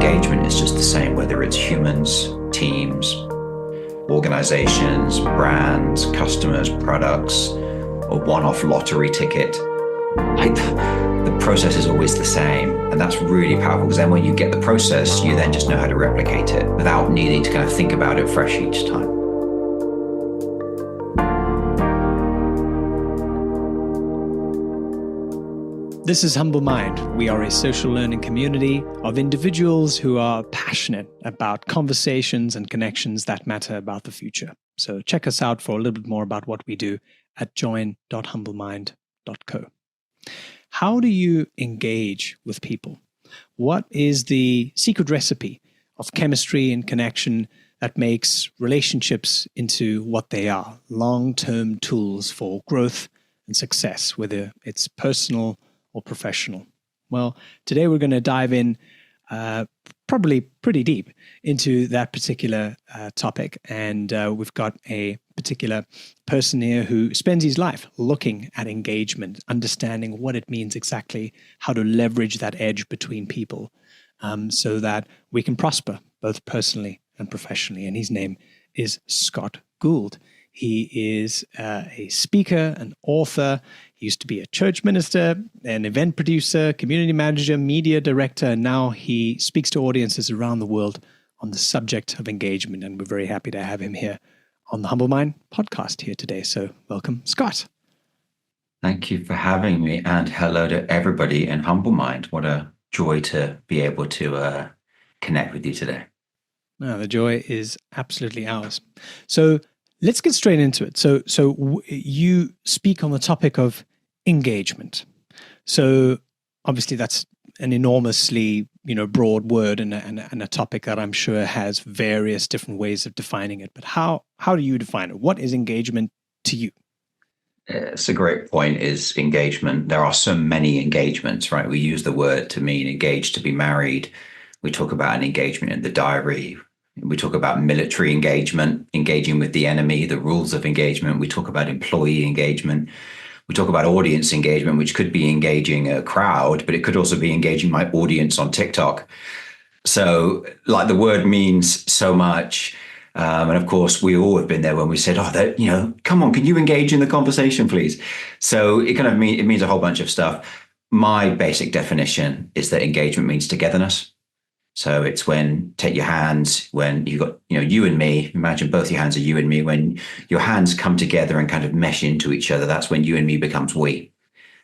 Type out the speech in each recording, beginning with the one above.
engagement is just the same, whether it's humans, teams, organizations, brands, customers, products, a one-off lottery ticket. Like the process is always the same. And that's really powerful, because then when you get the process, you then just know how to replicate it without needing to kind of think about it fresh each time. This is Humble Mind. We are a social learning community of individuals who are passionate about conversations and connections that matter about the future. So check us out for a little bit more about what we do at join.humblemind.co. How do you engage with people? What is the secret recipe of chemistry and connection that makes relationships into what they are? Long-term tools for growth and success, whether it's personal or professional. Well, today we're going to dive in probably pretty deep into that particular topic. And we've got a particular person here who spends his life looking at engagement, understanding what it means exactly, how to leverage that edge between people so that we can prosper both personally and professionally. And his name is Scott Gould. He is a speaker, an author. He used to be a church minister, an event producer, community manager, media director, and now he speaks to audiences around the world on the subject of engagement. And we're very happy to have him here on the Humble Mind podcast here today. So welcome, Scott. Thank you for having me, and hello to everybody in Humble Mind. What a joy to be able to connect with you today. No, the joy is absolutely ours. So let's get straight into it. So you speak on the topic of engagement. So obviously that's an enormously broad word and a topic that I'm sure has various different ways of defining it. But how do you define it? What is engagement to you? It's a great point, is engagement. There are so many engagements, right? We use the word to mean engaged to be married. We talk about an engagement in the diary. We talk about military engagement, engaging with the enemy, the rules of engagement. We talk about employee engagement. We talk about audience engagement, which could be engaging a crowd, but it could also be engaging my audience on TikTok. So like the word means so much. And of course, we all have been there when we said, come on, can you engage in the conversation, please? So it kind of means a whole bunch of stuff. My basic definition is that engagement means togetherness. So it's when take your hands, when you've got, you and me, imagine both your hands are you and me, when your hands come together and kind of mesh into each other, that's when you and me becomes we.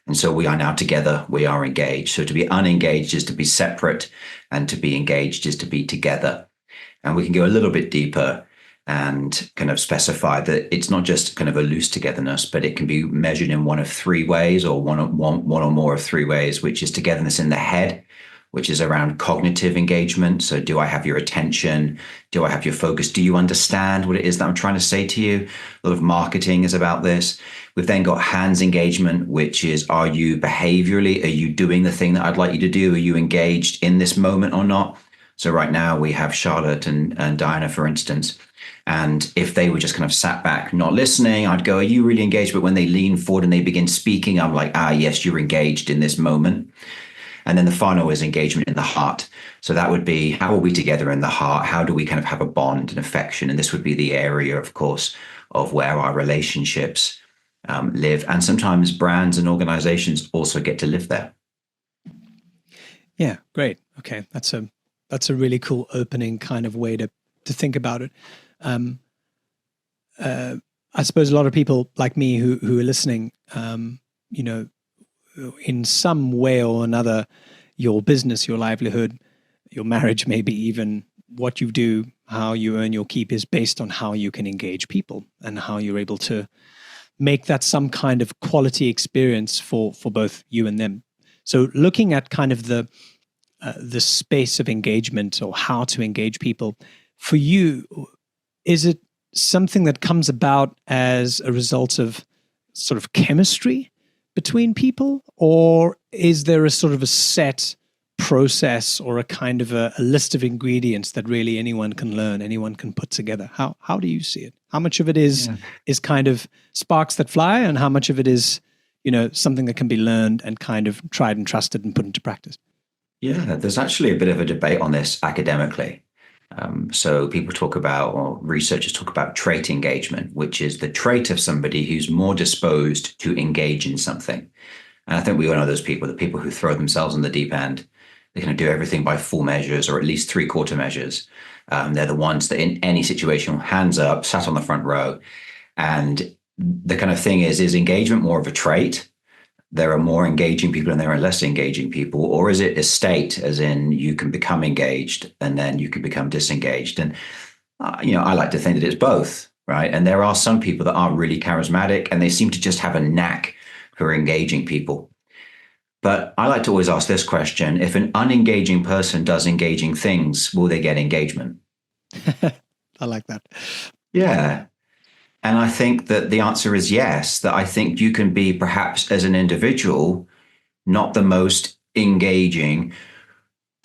And so we are now together, we are engaged. So to be unengaged is to be separate, and to be engaged is to be together. And we can go a little bit deeper and kind of specify that it's not just kind of a loose togetherness, but it can be measured in one of three ways, or one or more of three ways, which is togetherness in the head, which is around cognitive engagement. So do I have your attention? Do I have your focus? Do you understand what it is that I'm trying to say to you? A lot of marketing is about this. We've then got hands engagement, which is, are you behaviorally, are you doing the thing that I'd like you to do? Are you engaged in this moment or not? So right now we have Charlotte and Diana, for instance. And if they were just kind of sat back, not listening, I'd go, are you really engaged? But when they lean forward and they begin speaking, I'm like, yes, you're engaged in this moment. And then the final is engagement in the heart. So that would be, how are we together in the heart? How do we kind of have a bond and affection? And this would be the area, of course, of where our relationships live. And sometimes brands and organizations also get to live there. Yeah, great. Okay, that's a really cool opening kind of way to think about it. I suppose a lot of people like me who are listening, in some way or another, your business, your livelihood, your marriage, maybe even what you do, how you earn your keep is based on how you can engage people and how you're able to make that some kind of quality experience for both you and them. So looking at kind of the space of engagement, or how to engage people, for you, is it something that comes about as a result of sort of chemistry between people, or is there a sort of a set process or a kind of a list of ingredients that really anyone can learn, anyone can put together? How do you see it? How much of it is kind of sparks that fly, and how much of it is, something that can be learned and kind of tried and trusted and put into practice? Yeah, there's actually a bit of a debate on this academically. So people talk about, or researchers talk about trait engagement, which is the trait of somebody who's more disposed to engage in something. And I think we all know those people, the people who throw themselves in the deep end. They're going to do everything by full measures or at least three-quarter measures. They're the ones that in any situation, hands up, sat on the front row. And the kind of thing is engagement more of a trait? There are more engaging people and there are less engaging people, or is it a state, as in you can become engaged and then you can become disengaged? And I like to think that it's both, right? And there are some people that are really charismatic and they seem to just have a knack for engaging people. But I like to always ask this question: if an unengaging person does engaging things, will they get engagement? I like that. Yeah. And I think that the answer is yes, that I think you can be perhaps as an individual, not the most engaging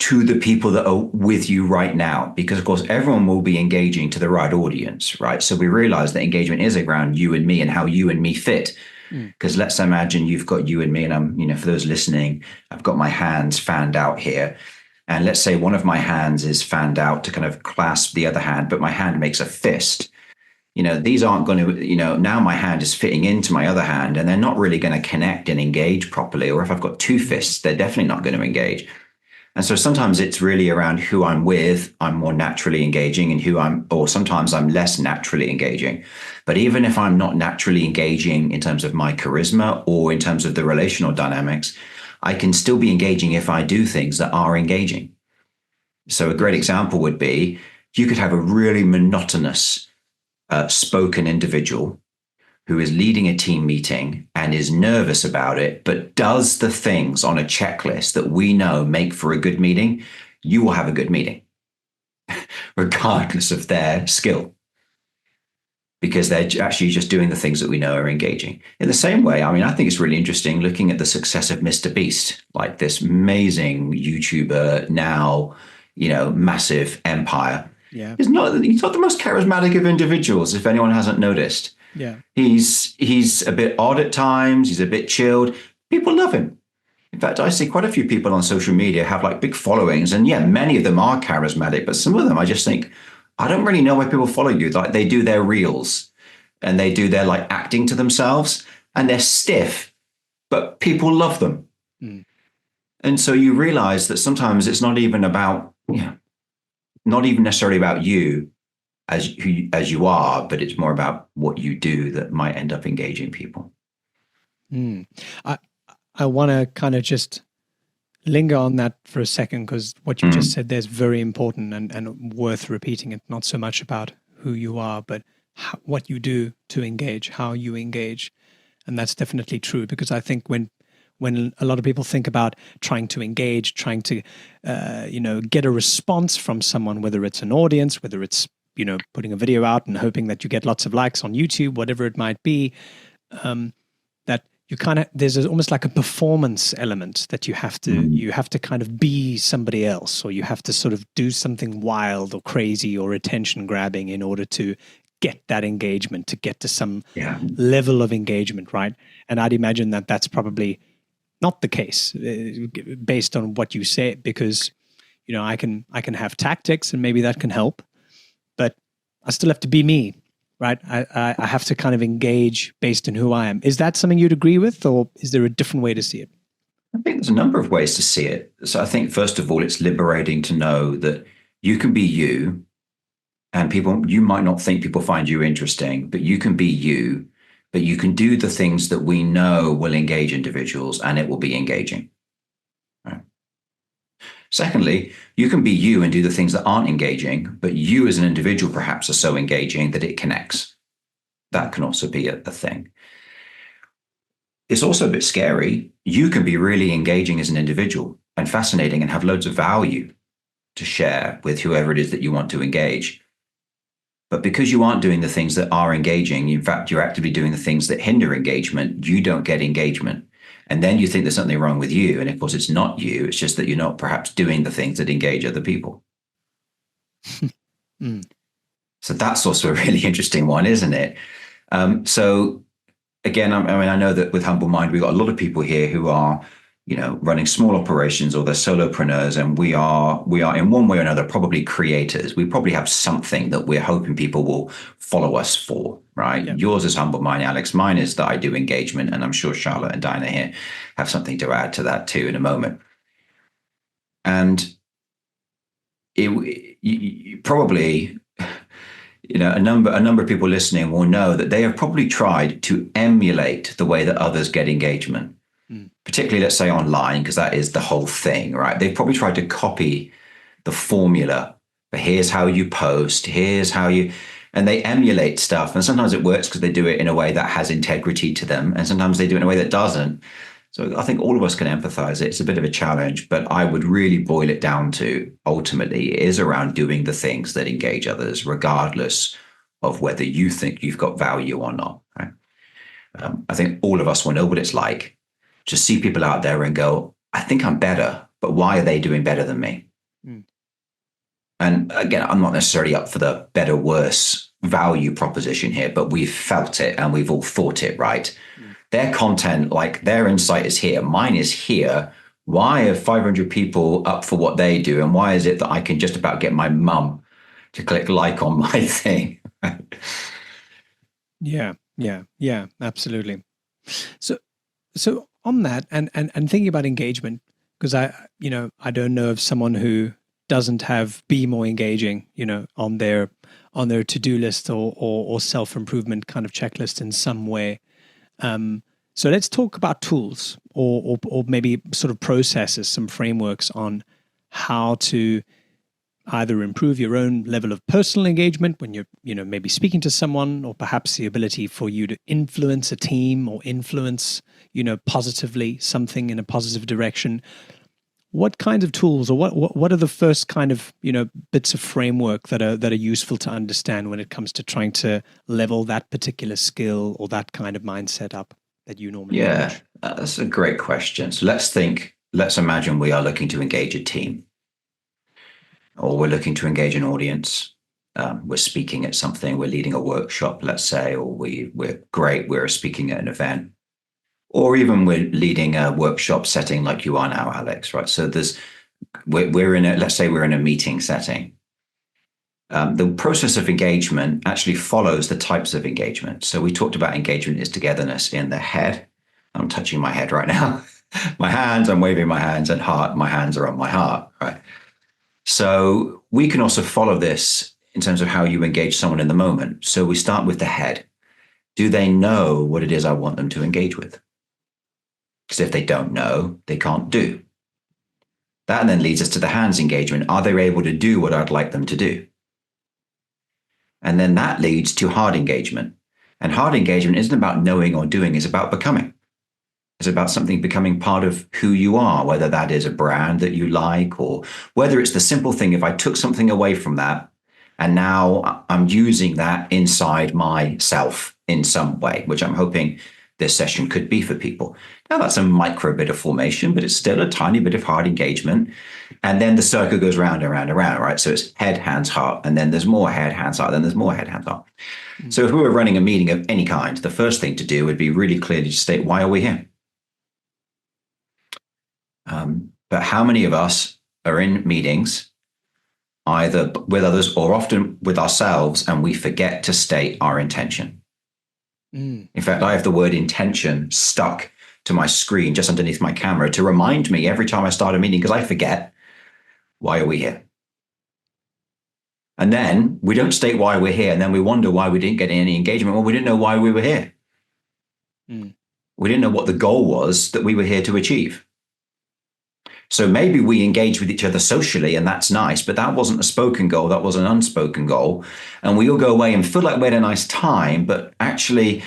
to the people that are with you right now, because of course everyone will be engaging to the right audience, right? So we realize that engagement is around you and me and how you and me fit. Because let's imagine you've got you and me, and I'm, for those listening, I've got my hands fanned out here. And let's say one of my hands is fanned out to kind of clasp the other hand, but my hand makes a fist. These aren't going to, now my hand is fitting into my other hand and they're not really going to connect and engage properly. Or if I've got two fists, they're definitely not going to engage. And so sometimes it's really around who I'm with. I'm more naturally engaging, and or sometimes I'm less naturally engaging. But even if I'm not naturally engaging in terms of my charisma or in terms of the relational dynamics, I can still be engaging if I do things that are engaging. So a great example would be you could have a really monotonous spoken individual who is leading a team meeting and is nervous about it, but does the things on a checklist that we know make for a good meeting. You will have a good meeting, regardless of their skill, because they're actually just doing the things that we know are engaging. In the same way, I think it's really interesting looking at the success of Mr. Beast, like this amazing YouTuber now, massive empire. Yeah. He's not the most charismatic of individuals, if anyone hasn't noticed. Yeah. He's a bit odd at times. He's a bit chilled. People love him. In fact, I see quite a few people on social media have like big followings, and yeah, many of them are charismatic, but some of them I just think, I don't really know why people follow you. Like they do their reels and they do their like acting to themselves and they're stiff, but people love them. And so you realize that sometimes it's not even about, not even necessarily about you as you are, but it's more about what you do that might end up engaging people. I want to kind of just linger on that for a second, because what you just said there is very important and worth repeating. It's not so much about who you are, but what you do to engage, how you engage. And that's definitely true, because I think when a lot of people think about trying to engage, trying to, get a response from someone, whether it's an audience, whether it's, putting a video out and hoping that you get lots of likes on YouTube, whatever it might be, that you there's almost like a performance element that you have to kind of be somebody else, or you have to sort of do something wild or crazy or attention grabbing in order to get that engagement, to get to some level of engagement, right? And I'd imagine that that's probably not the case based on what you say, because I can have tactics and maybe that can help, but I still have to be me, right? I have to kind of engage based on who I am. Is that something you'd agree with, or is there a different way to see it? I think there's a number of ways to see it. So I think first of all, it's liberating to know that you can be you, and you might not think people find you interesting, but you can be you. But you can do the things that we know will engage individuals, and it will be engaging. Right. Secondly, you can be you and do the things that aren't engaging, but you as an individual perhaps are so engaging that it connects. That can also be a thing. It's also a bit scary. You can be really engaging as an individual and fascinating and have loads of value to share with whoever it is that you want to engage. But because you aren't doing the things that are engaging, in fact, you're actively doing the things that hinder engagement, you don't get engagement. And then you think there's something wrong with you. And of course, it's not you. It's just that you're not perhaps doing the things that engage other people. So that's also a really interesting one, isn't it? So again, I know that with Humble Mind, we've got a lot of people here who are running small operations, or they're solopreneurs, and we are in one way or another probably creators. We probably have something that we're hoping people will follow us for, right? Yeah. Yours is humble, mine, Alex. Mine is that I do engagement, and I'm sure Charlotte and Dinah here have something to add to that too in a moment. And you probably, a number of people listening will know that they have probably tried to emulate the way that others get engagement. Particularly, let's say online, because that is the whole thing, right? They've probably tried to copy the formula, but here's how you post, and they emulate stuff. And sometimes it works because they do it in a way that has integrity to them. And sometimes they do it in a way that doesn't. So I think all of us can empathize. It's a bit of a challenge, but I would really boil it down to, ultimately, it is around doing the things that engage others, regardless of whether you think you've got value or not. Right? I think all of us will know what it's like to see people out there and go, I think I'm better, but why are they doing better than me? And again, I'm not necessarily up for the better, worse value proposition here, but we've felt it and we've all thought it, right? Their content, like their insight is here, mine is here. Why are 500 people up for what they do? And why is it that I can just about get my mum to click like on my thing? Yeah, absolutely. So on that, and thinking about engagement, because I don't know of someone who doesn't be more engaging, on their to-do list or self-improvement kind of checklist in some way. So let's talk about tools or maybe sort of processes, some frameworks on how to either improve your own level of personal engagement when you're, maybe speaking to someone, or perhaps the ability for you to influence a team or influence, positively something in a positive direction. What kinds of tools, or what are the first kind of, bits of framework that are useful to understand when it comes to trying to level that particular skill or that kind of mindset up that you normally Yeah, that's a great question. So let's imagine we are looking to engage a team, or we're looking to engage an audience. We're speaking at something, we're leading a workshop, let's say, or we're speaking at an event, or even we're leading a workshop setting like you are now, Alex, right? So let's say we're in a meeting setting. The process of engagement actually follows the types of engagement. So we talked about engagement is togetherness in the head. I'm touching my head right now. I'm waving my hands, and my hands are on my heart, right? So we can also follow this in terms of how you engage someone in the moment. So we start with the head. Do they know what it is I want them to engage with? Because if they don't know, they can't do. That then leads us to the hands engagement. Are they able to do what I'd like them to do? And then that leads to heart engagement. And heart engagement isn't about knowing or doing, it's about becoming. It's about something becoming part of who you are, whether that is a brand that you like, or whether it's the simple thing, if I took something away from that and now I'm using that inside myself in some way, which I'm hoping this session could be for people. Now that's a micro bit of formation, but it's still a tiny bit of heart engagement. And then the circle goes round and round and round, right? So it's head, hands, heart, and then there's more head, hands, heart, then there's more head, hands, heart. So if we were running a meeting of any kind, the first thing to do would be really clearly to state, why are we here? But how many of us are in meetings, either with others or often with ourselves, and we forget to state our intention? In fact, I have the word intention stuck to my screen just underneath my camera to remind me every time I start a meeting, because I forget, why are we here? And then we don't state why we're here, and then we wonder why we didn't get any engagement. Well, we didn't know why we were here. We didn't know what the goal was that we were here to achieve. So maybe we engage with each other socially, and that's nice, but that wasn't a spoken goal, that was an unspoken goal. And we all go away and feel like we had a nice time, but actually,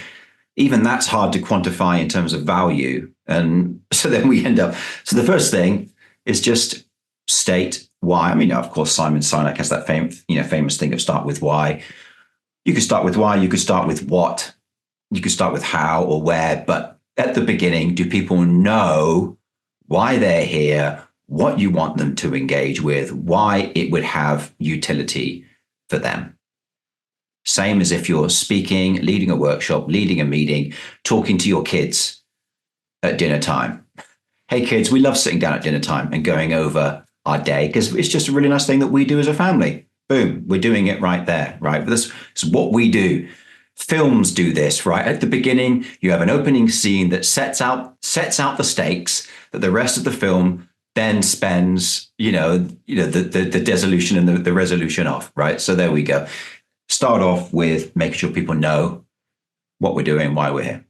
even that's hard to quantify in terms of value. And so then we end up, so the first thing is just state why. I mean, of course, Simon Sinek has that famous thing of start with why. You could start with why, you could start with what, you could start with how or where, but at the beginning, do people know why they're here, what you want them to engage with, why it would have utility for them? Same as if you're speaking, leading a workshop, leading a meeting, talking to your kids at dinner time. hey kids, we love sitting down at dinner time and going over our day because it's just a really nice thing that we do as a family. Boom, we're doing it right there, right? This is what we do. Films do this, right? At the beginning, you have an opening scene that sets out the stakes that the rest of the film then spends, the dissolution and the resolution of, right? So there we go. Start off with making sure people know what we're doing, why we're here.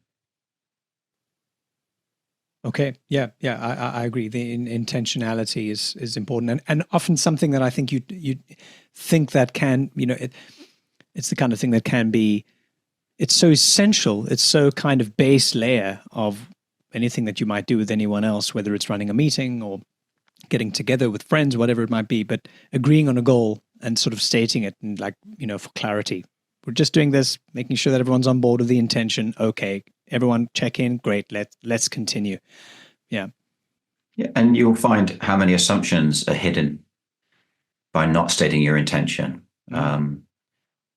Okay. Yeah. Yeah. I agree. The intentionality is important, and often something that I think you think that can, it's the kind of thing that can be. It's so essential. It's so kind of base layer of anything that you might do with anyone else, whether it's running a meeting or getting together with friends, whatever it might be. But agreeing on a goal and sort of stating it, and for clarity, we're just doing this, making sure that everyone's on board with the intention. Okay. Everyone check in. Great. Let's continue. Yeah. Yeah. And you'll find how many assumptions are hidden by not stating your intention.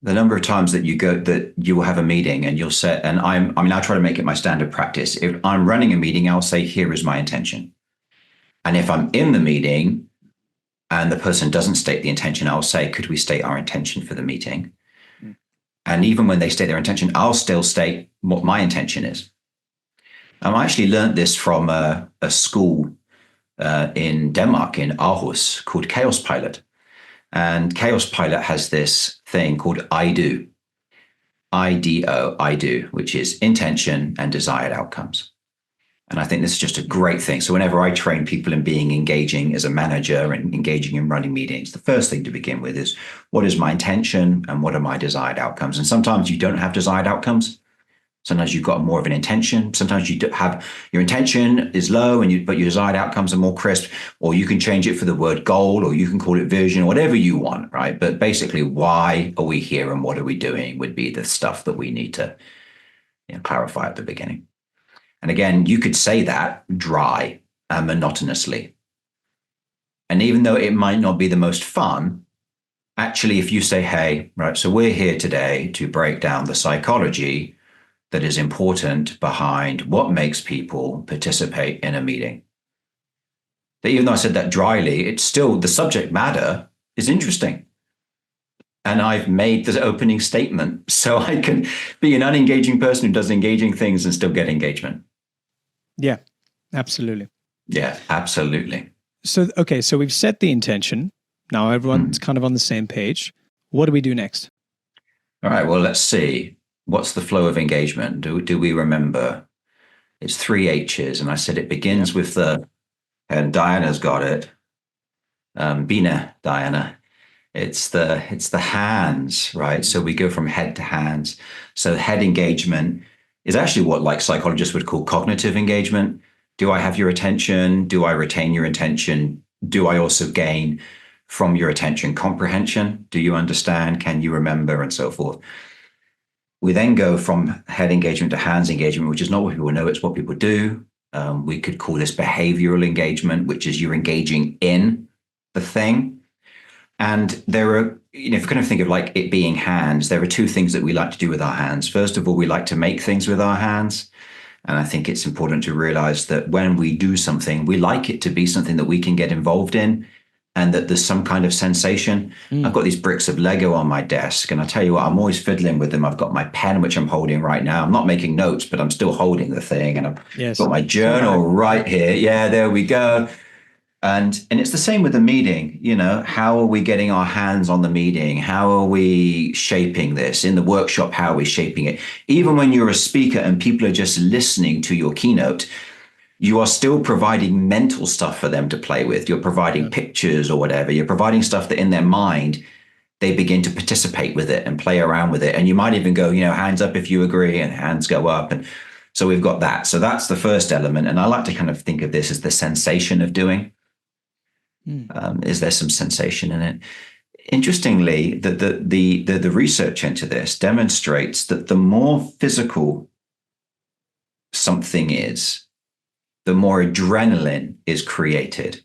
The number of times that you will have a meeting and you'll say, and I try to make it my standard practice. If I'm running a meeting, I'll say, here is my intention. And if I'm in the meeting and the person doesn't state the intention, I'll say, could we state our intention for the meeting? And even when they state their intention, I'll still state what my intention is. I actually learned this from a school in Denmark, in Aarhus, called Chaos Pilot. And Chaos Pilot has this thing called I do, IDO, I do, which is intention and desired outcomes. And I think this is just a great thing. So whenever I train people in being engaging as a manager and engaging in running meetings, the first thing to begin with is, what is my intention and what are my desired outcomes? And sometimes you don't have desired outcomes. Sometimes you've got more of an intention. Sometimes you have your intention is low, but your desired outcomes are more crisp. Or you can change it for the word goal, or you can call it vision, or whatever you want, right? But basically, why are we here and what are we doing would be the stuff that we need to clarify at the beginning. And again, you could say that dry and monotonously. And even though it might not be the most fun, actually, if you say, hey, right, so we're here today to break down the psychology that is important behind what makes people participate in a meeting. That even though I said that dryly, it's still, the subject matter is interesting. And I've made the opening statement so I can be an unengaging person who does engaging things and still get engagement. Yeah, absolutely. Yeah, absolutely. So, okay, so we've set the intention. Now everyone's kind of on the same page. What do we do next? All right, well, let's see. What's the flow of engagement? Do we remember? It's 3 H's. And I said it begins with and Diana's got it. Bina, Diana. It's the hands, right? So we go from head to hands. So head engagement is actually what psychologists would call cognitive engagement. Do I have your attention? Do I retain your attention? Do I also gain from your attention comprehension? Do you understand? Can you remember? And so forth. We then go from head engagement to hands engagement, which is not what people know, it's what people do. We could call this behavioral engagement, which is you're engaging in the thing. And there are, if you kind of think of it being hands, there are 2 things that we like to do with our hands. First of all, we like to make things with our hands. And I think it's important to realize that when we do something, we like it to be something that we can get involved in and that there's some kind of sensation. I've got these bricks of Lego on my desk, and I tell you what, I'm always fiddling with them. I've got my pen, which I'm holding right now. I'm not making notes, but I'm still holding the thing. And I've got my journal right here. Yeah, there we go. And it's the same with the meeting. How are we getting our hands on the meeting? How are we shaping this? In the workshop, how are we shaping it? Even when you're a speaker and people are just listening to your keynote, you are still providing mental stuff for them to play with. You're providing pictures or whatever. You're providing stuff that in their mind, they begin to participate with it and play around with it. And you might even go, hands up if you agree, and hands go up. And so we've got that. So that's the first element. And I like to kind of think of this as the sensation of doing. Is there some sensation in it? Interestingly, the research into this demonstrates that the more physical something is, the more adrenaline is created.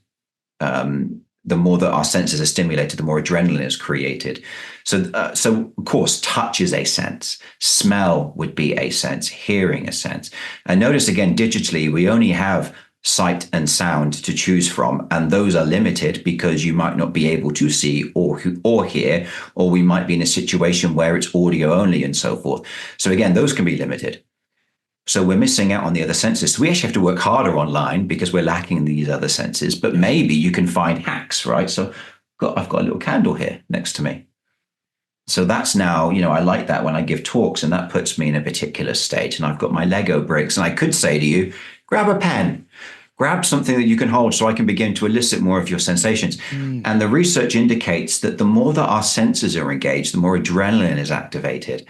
The more that our senses are stimulated, the more adrenaline is created. So of course, touch is a sense. Smell would be a sense. Hearing a sense. And notice again, digitally, we only have sight and sound to choose from, and those are limited because you might not be able to see or hear, or we might be in a situation where it's audio only and so forth. So again, those can be limited. So we're missing out on the other senses. So we actually have to work harder online because we're lacking in these other senses. But maybe you can find hacks, right? So I've got a little candle here next to me. So that's now, I like that when I give talks, and that puts me in a particular state. And I've got my Lego bricks, and I could say to you, grab a pen, grab something that you can hold so I can begin to elicit more of your sensations. And the research indicates that the more that our senses are engaged, the more adrenaline is activated.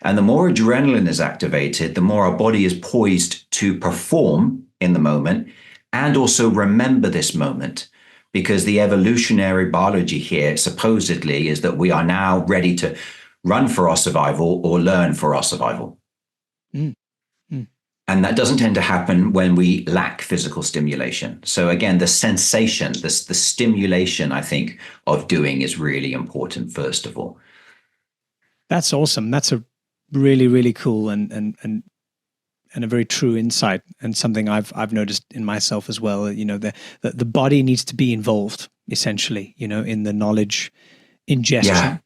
And the more adrenaline is activated, the more our body is poised to perform in the moment and also remember this moment. Because the evolutionary biology here supposedly is that we are now ready to run for our survival or learn for our survival. Mm. Mm. And that doesn't tend to happen when we lack physical stimulation. So again, the sensation, the stimulation, I think, of doing is really important, first of all. That's awesome. That's a really, really cool and a very true insight, and something I've noticed in myself as well. The body needs to be involved, essentially, in the knowledge ingestion,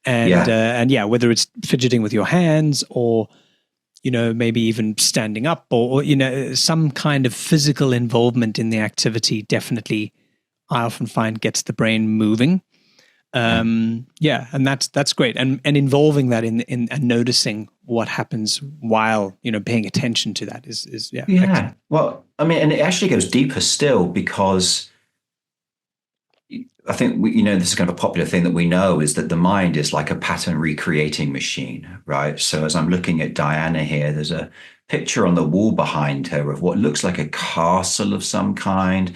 and whether it's fidgeting with your hands or maybe even standing up or some kind of physical involvement in the activity. Definitely, I often find gets the brain moving. And that's great, and involving that in and noticing what happens while paying attention to that is excellent. Well, I mean, and it actually goes deeper still, because I think this is kind of a popular thing that we know, is that the mind is like a pattern recreating machine, right? So as I'm looking at Diana here, there's a picture on the wall behind her of what looks like a castle of some kind.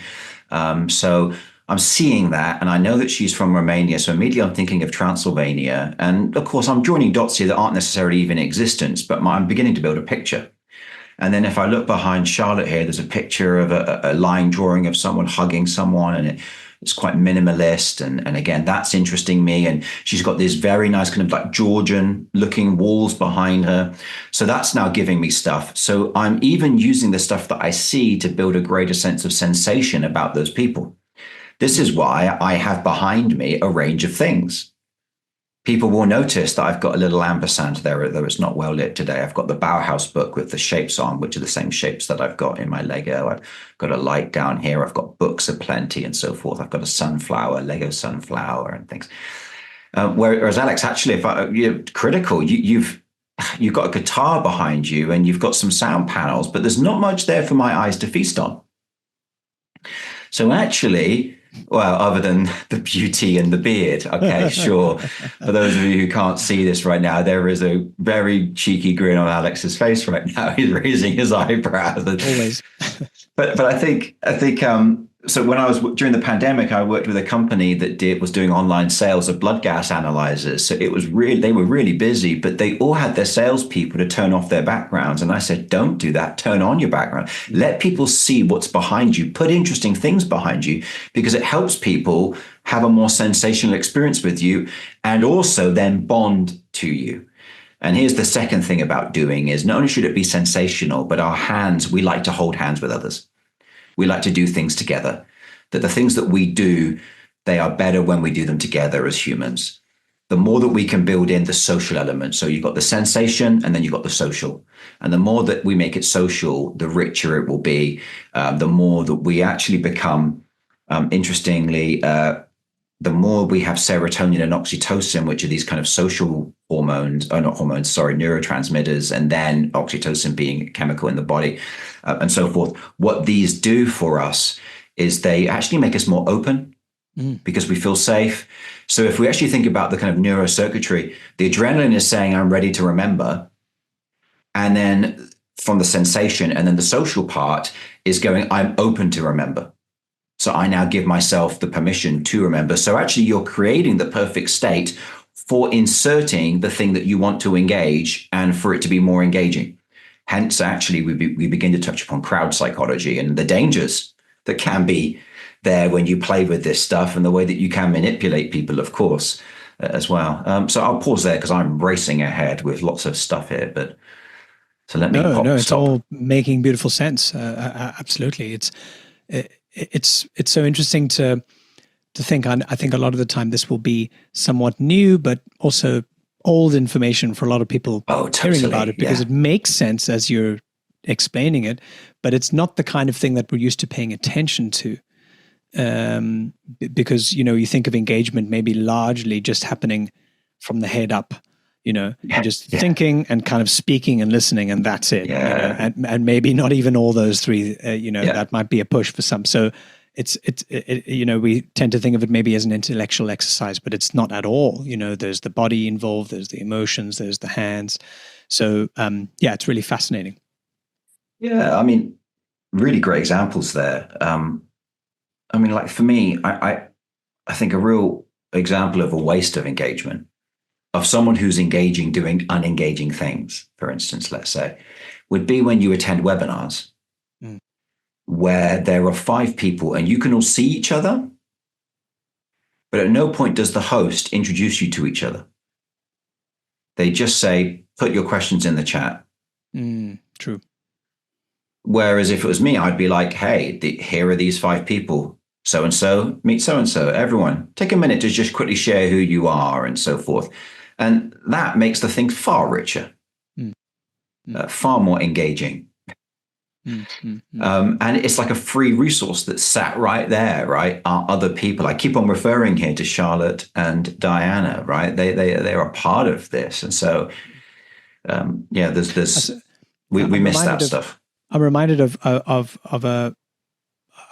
So I'm seeing that, and I know that she's from Romania. So immediately I'm thinking of Transylvania. And of course, I'm joining dots here that aren't necessarily even in existence, but I'm beginning to build a picture. And then if I look behind Charlotte here, there's a picture of a line drawing of someone hugging someone, and it's quite minimalist. And again, that's interesting me. And she's got this very nice kind of like Georgian looking walls behind her. So that's now giving me stuff. So I'm even using the stuff that I see to build a greater sense of sensation about those people. This is why I have behind me a range of things. People will notice that I've got a little ampersand there, though it's not well lit today. I've got the Bauhaus book with the shapes on, which are the same shapes that I've got in my Lego. I've got a light down here. I've got books aplenty and so forth. I've got a sunflower, Lego sunflower and things. Whereas Alex, actually, if you're critical, you've got a guitar behind you and you've got some sound panels, but there's not much there for my eyes to feast on. So actually, well, other than the beauty and the beard. Okay, sure. For those of you who can't see this right now, there is a very cheeky grin on Alex's face right now. He's raising his eyebrows. Always. But I think so when I was during the pandemic, I worked with a company that was doing online sales of blood gas analyzers. So they were really busy, but they all had their salespeople to turn off their backgrounds. And I said, don't do that. Turn on your background. Let people see what's behind you. Put interesting things behind you, because it helps people have a more sensational experience with you and also then bond to you. And here's the second thing about doing is not only should it be sensational, but our hands, we like to hold hands with others. We like to do things together, that the things that we do, they are better when we do them together as humans. The more that we can build in the social element. So you've got the sensation and then you've got the social. And the more that we make it social, the richer it will be. The more that we actually become, interestingly, the more we have serotonin and oxytocin, which are these kind of social hormones, neurotransmitters, and then oxytocin being a chemical in the body and so forth. What these do for us is they actually make us more open because we feel safe. So if we actually think about the kind of neurocircuitry, the adrenaline is saying, I'm ready to remember. And then from the sensation, and then the social part is going, I'm open to remember. So I now give myself the permission to remember. So actually you're creating the perfect state for inserting the thing that you want to engage and for it to be more engaging. Hence, actually, we begin to touch upon crowd psychology and the dangers that can be there when you play with this stuff and the way that you can manipulate people, of course, as well. So I'll pause there because I'm racing ahead with lots of stuff here, but So let me No, no, it's stop. all making beautiful sense. Absolutely, it's so interesting to think. I think a lot of the time this will be somewhat new, but also old information for a lot of people Oh, hearing about totally. it, because Yeah. it makes sense as you're explaining it, but it's not the kind of thing that we're used to paying attention to. Because you think of engagement maybe largely just happening from the head up. You're Yeah. just Yeah. thinking and kind of speaking and listening, and that's it. Yeah. And maybe not even all those three. Yeah. That might be a push for some. So we tend to think of it maybe as an intellectual exercise, but it's not at all. There's the body involved, there's the emotions, there's the hands. So yeah, it's really fascinating. Yeah. I mean, really great examples there. I mean, like for me, I think a real example of a waste of engagement, of someone who's engaging doing unengaging things, for instance, let's say, would be when you attend webinars Mm. where there are 5 people and you can all see each other, but at no point does the host introduce you to each other. They just say, put your questions in the chat. True. Whereas if it was me, I'd be like, hey, here are these 5 people. So and so, meet so and so. Everyone, take a minute to just quickly share who you are and so forth. And that makes the thing far richer, Mm. far more engaging. And it's like a free resource that's sat right there, right? Are other people. I keep on referring here to Charlotte and Diana, right? They are a part of this. And so, yeah, we I'm miss that reminded of stuff. I'm reminded of a,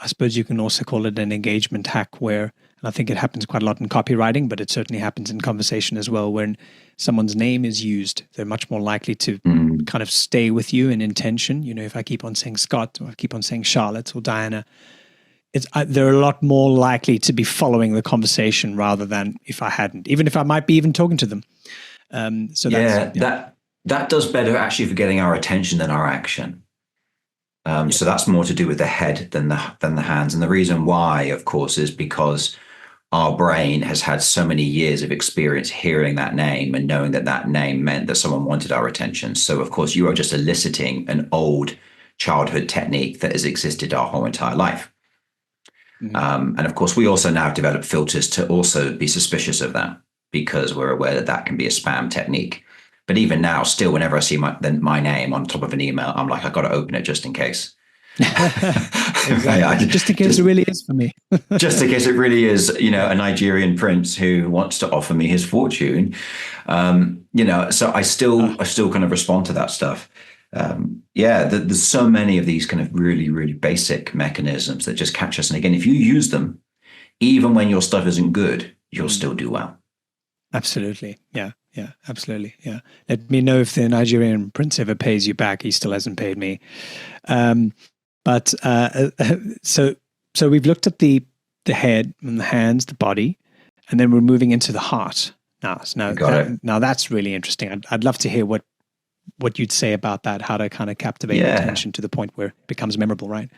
I suppose you can also call it an engagement hack, where, and I think it happens quite a lot in copywriting, but it certainly happens in conversation as well. When someone's name is used, they're much more likely to kind of stay with you in intention. If I keep on saying Scott, or I keep on saying Charlotte or Diana, they're a lot more likely to be following the conversation rather than if I hadn't, even if I might be even talking to them. So Yeah, that's that does better actually for getting our attention than our action. So that's more to do with the head than the hands. And the reason why, of course, is because our brain has had so many years of experience hearing that name and knowing that that name meant that someone wanted our attention. So, of course, you are just eliciting an old childhood technique that has existed our whole entire life. And of course, we also now have developed filters to also be suspicious of that, because we're aware that that can be a spam technique. But even now, still, whenever I see my name on top of an email, I'm like, I've got to open it just in case. exactly. Just in case it really is for me. Just in case it really is, a Nigerian prince who wants to offer me his fortune. So I still kind of respond to that stuff. There's so many of these kind of really, really basic mechanisms that just catch us. And again, if you use them, even when your stuff isn't good, you'll still do well. Absolutely. Yeah. Yeah, absolutely. Yeah. Let me know if the Nigerian prince ever pays you back. He still hasn't paid me. So we've looked at the head and the hands, the body, and then we're moving into the heart. Now that's really interesting. I'd love to hear what you'd say about that, how to kind of captivate attention to the point where it becomes memorable, right?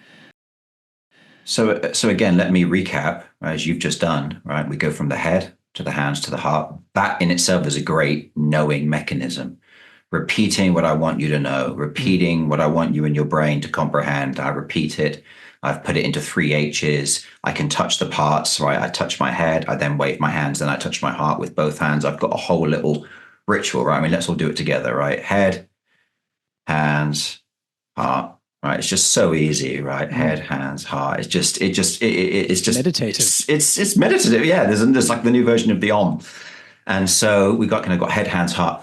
So again, let me recap, as you've just done, right? We go from the head to the hands to the heart. That in itself is a great knowing mechanism. Repeating what I want you to know, repeating what I want you in your brain to comprehend. I repeat it. I've put it into 3 H's. I can touch the parts, right? I touch my head, I then wave my hands, then I touch my heart with both hands. I've got a whole little ritual, right? I mean, let's all do it together, right? Head, hands, heart. Right, it's just so easy, right? Head, hands, heart. It's just meditative. It's meditative. Yeah, there's like the new version of the Om, and so we've got head, hands, heart.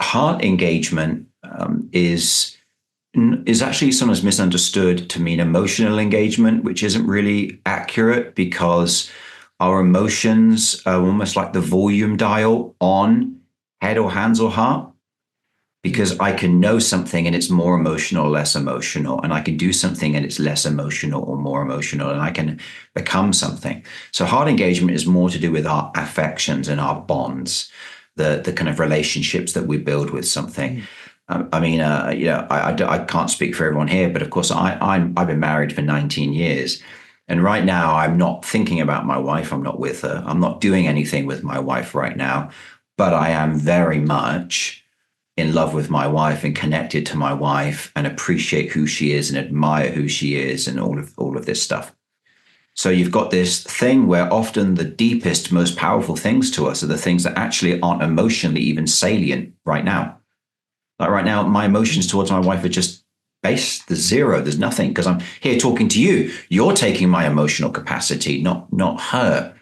Heart engagement is actually sometimes misunderstood to mean emotional engagement, which isn't really accurate, because our emotions are almost like the volume dial on head or hands or heart. Because I can know something and it's more emotional or less emotional, and I can do something and it's less emotional or more emotional, and I can become something. So heart engagement is more to do with our affections and our bonds, the kind of relationships that we build with something. I can't speak for everyone here, but of course I've been married for 19 years. And right now I'm not thinking about my wife. I'm not with her. I'm not doing anything with my wife right now, but I am very much in love with my wife and connected to my wife and appreciate who she is and admire who she is and all of this stuff. So you've got this thing where often the deepest, most powerful things to us are the things that actually aren't emotionally even salient right now. Like right now, my emotions towards my wife are just base. There's zero. There's nothing because I'm here talking to you. You're taking my emotional capacity, not her.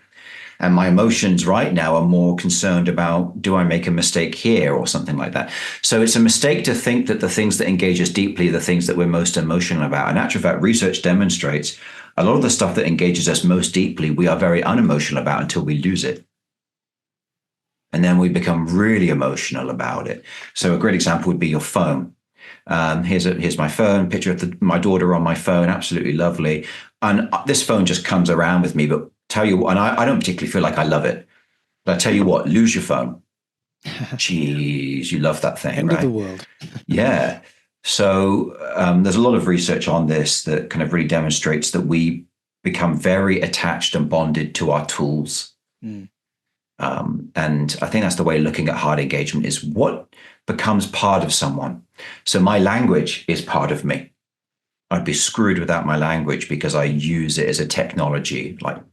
And my emotions right now are more concerned about, do I make a mistake here or something like that? So it's a mistake to think that the things that engage us deeply are the things that we're most emotional about. In actual fact, research demonstrates a lot of the stuff that engages us most deeply, we are very unemotional about until we lose it. And then we become really emotional about it. So a great example would be your phone. Here's my phone, picture of my daughter on my phone, absolutely lovely. And this phone just comes around with me, but tell you what, and I don't particularly feel like I love it, but I tell you what, lose your phone. Jeez, you love that thing, End right? of the world. Yeah. So there's a lot of research on this that kind of really demonstrates that we become very attached and bonded to our tools. Mm. And I think that's the way looking at hard engagement is what becomes part of someone. So my language is part of me. I'd be screwed without my language because I use it as a technology, like not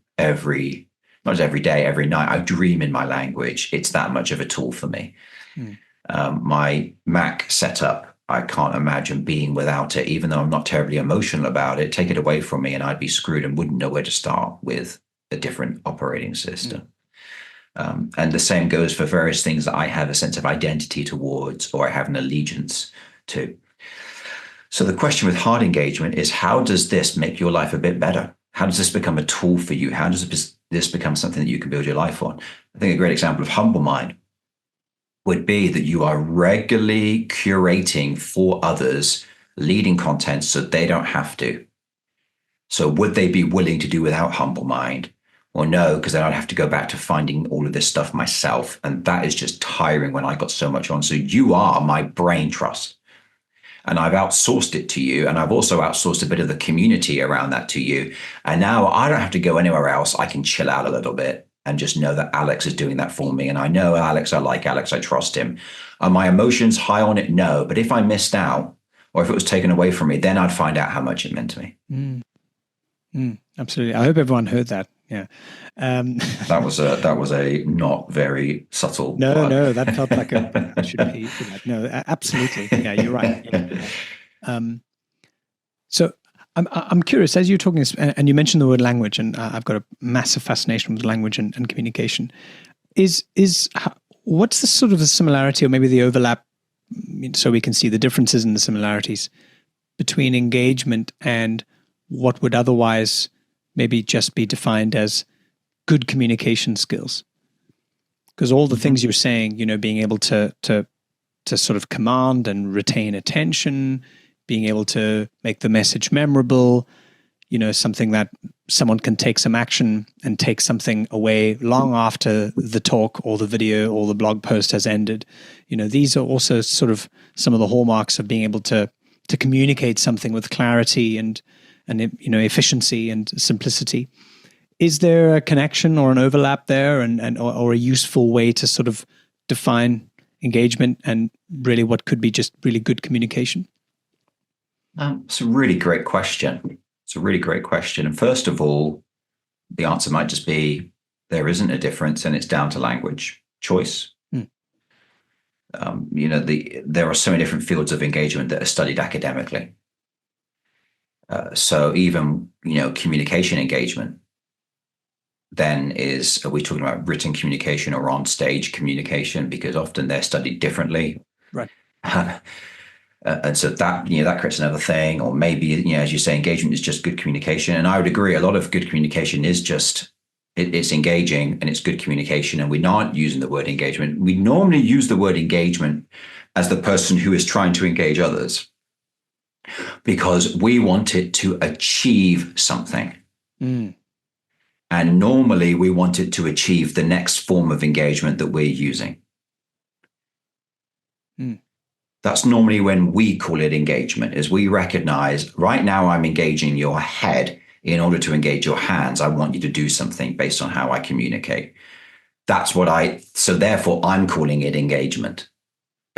just every day, every night. I dream in my language. It's that much of a tool for me. Mm. My Mac setup, I can't imagine being without it, even though I'm not terribly emotional about it. Take it away from me and I'd be screwed and wouldn't know where to start with a different operating system. And the same goes for various things that I have a sense of identity towards or I have an allegiance to. So the question with hard engagement is, how does this make your life a bit better? How does this become a tool for you? How does this become something that you can build your life on? I think a great example of humble mind would be that you are regularly curating for others, leading content so they don't have to. So would they be willing to do without humble mind? Or no, because then I'd have to go back to finding all of this stuff myself. And that is just tiring when I got so much on. So you are my brain trust. And I've outsourced it to you. And I've also outsourced a bit of the community around that to you. And now I don't have to go anywhere else. I can chill out a little bit and just know that Alex is doing that for me. And I know Alex, I like Alex, I trust him. Are my emotions high on it? No. But if I missed out or if it was taken away from me, then I'd find out how much it meant to me. Absolutely. I hope everyone heard that. Yeah. That was a not very subtle. No, that felt like a should pay for that. No, absolutely. Yeah, you're right. Yeah. So I'm curious, as you're talking, and you mentioned the word language, and I've got a massive fascination with language and communication. What's the sort of the similarity or maybe the overlap, so we can see the differences and the similarities between engagement and what would otherwise maybe just be defined as good communication skills? Because all the things you're saying, being able to sort of command and retain attention, being able to make the message memorable, something that someone can take some action and take something away long after the talk or the video or the blog post has ended. These are also sort of some of the hallmarks of being able to communicate something with clarity and efficiency and simplicity. Is there a connection or an overlap there or a useful way to sort of define engagement and really what could be just really good communication? It's a really great question. And first of all, the answer might just be there isn't a difference and it's down to language choice. There are so many different fields of engagement that are studied academically. So even, communication engagement then are we talking about written communication or on stage communication? Because often they're studied differently. Right. And so that creates another thing. Or maybe, as you say, engagement is just good communication. And I would agree, a lot of good communication is just, it's engaging and it's good communication. And we're not using the word engagement. We normally use the word engagement as the person who is trying to engage others, because we want it to achieve something. And normally we want it to achieve the next form of engagement that we're using. That's normally when we call it engagement, is we recognize right now I'm engaging your head in order to engage your hands. I want you to do something based on how I communicate. So therefore I'm calling it engagement.